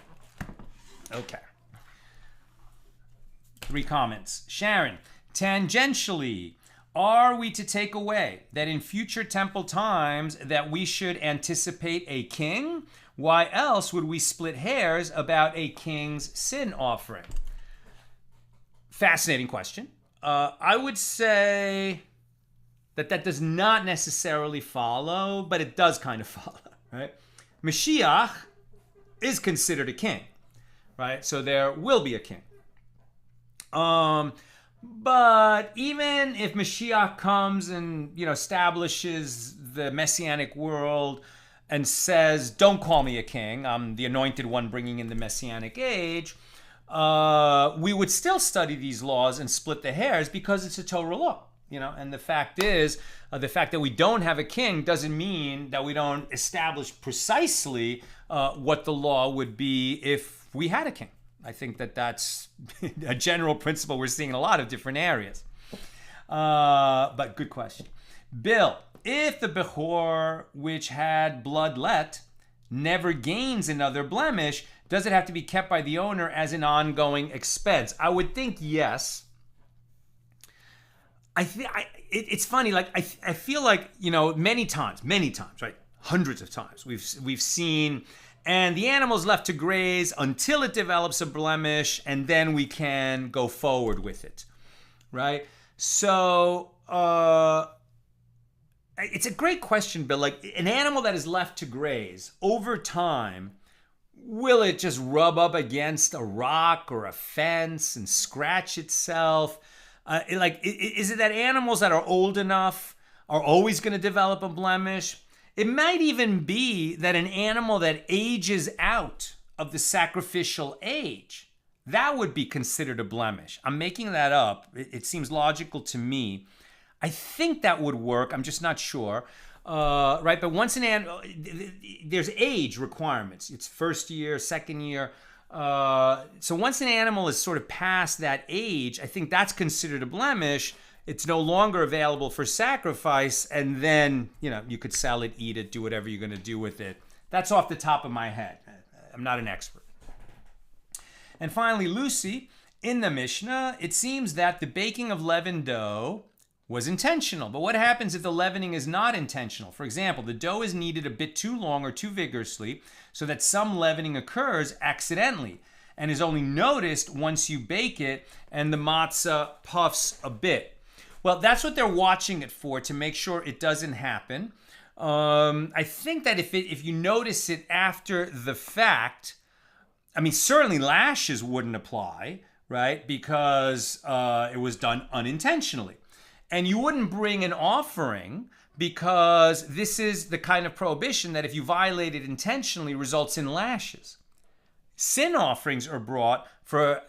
Okay. 3 comments. Sharon, tangentially, are we to take away that in future temple times that we should anticipate a king? Why else would we split hairs about a king's sin offering? Fascinating question. I would say that does not necessarily follow, but it does kind of follow, right? Mashiach is considered a king, right? So there will be a king. But even if Mashiach comes and, establishes the messianic world and says, don't call me a king, I'm the anointed one bringing in the messianic age, we would still study these laws and split the hairs because it's a Torah law. And the fact is, the fact that we don't have a king doesn't mean that we don't establish precisely what the law would be if we had a king. I think that's a general principle we're seeing in a lot of different areas. But good question. Bill, if the Bechor which had blood let never gains another blemish, does it have to be kept by the owner as an ongoing expense? I would think yes. It's funny. I feel like many times, right? Hundreds of times we've seen, and the animal's left to graze until it develops a blemish, and then we can go forward with it, right? So it's a great question, Bill. Like an animal that is left to graze over time, will it just rub up against a rock or a fence and scratch itself? Is it that animals that are old enough are always going to develop a blemish? It might even be that an animal that ages out of the sacrificial age, that would be considered a blemish. I'm making that up. It seems logical to me. I think that would work. I'm just not sure. Right? But once an animal, there's age requirements. It's first year, second year. So once an animal is sort of past that age, I think that's considered a blemish. it's no longer available for sacrifice, and then, you could sell it, eat it, do whatever you're going to do with it. That's off the top of my head. I'm not an expert. And finally, Lucy, in the Mishnah, it seems that the baking of leavened dough was intentional. But what happens if the leavening is not intentional? For example, the dough is kneaded a bit too long or too vigorously so that some leavening occurs accidentally and is only noticed once you bake it and the matzah puffs a bit. Well, that's what they're watching it for, to make sure it doesn't happen. I think that if you notice it after the fact, certainly lashes wouldn't apply, right? Because it was done unintentionally. And you wouldn't bring an offering because this is the kind of prohibition that if you violate it intentionally results in lashes. Sin offerings are brought for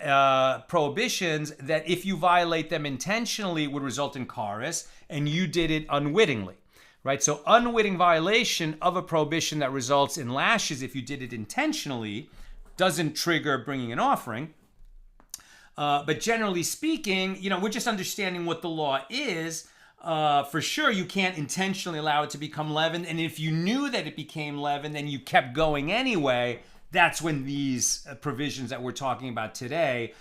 prohibitions that if you violate them intentionally would result in kares, and you did it unwittingly, right? So unwitting violation of a prohibition that results in lashes if you did it intentionally doesn't trigger bringing an offering. But generally speaking, we're just understanding what the law is. For sure, you can't intentionally allow it to become leavened. And if you knew that it became leavened and you kept going anyway, that's when these provisions that we're talking about today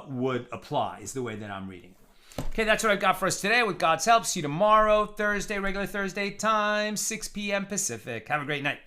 would apply, is the way that I'm reading it. Okay, that's what I've got for us today. With God's help, see you tomorrow, Thursday, regular Thursday time, 6 p.m. Pacific. Have a great night.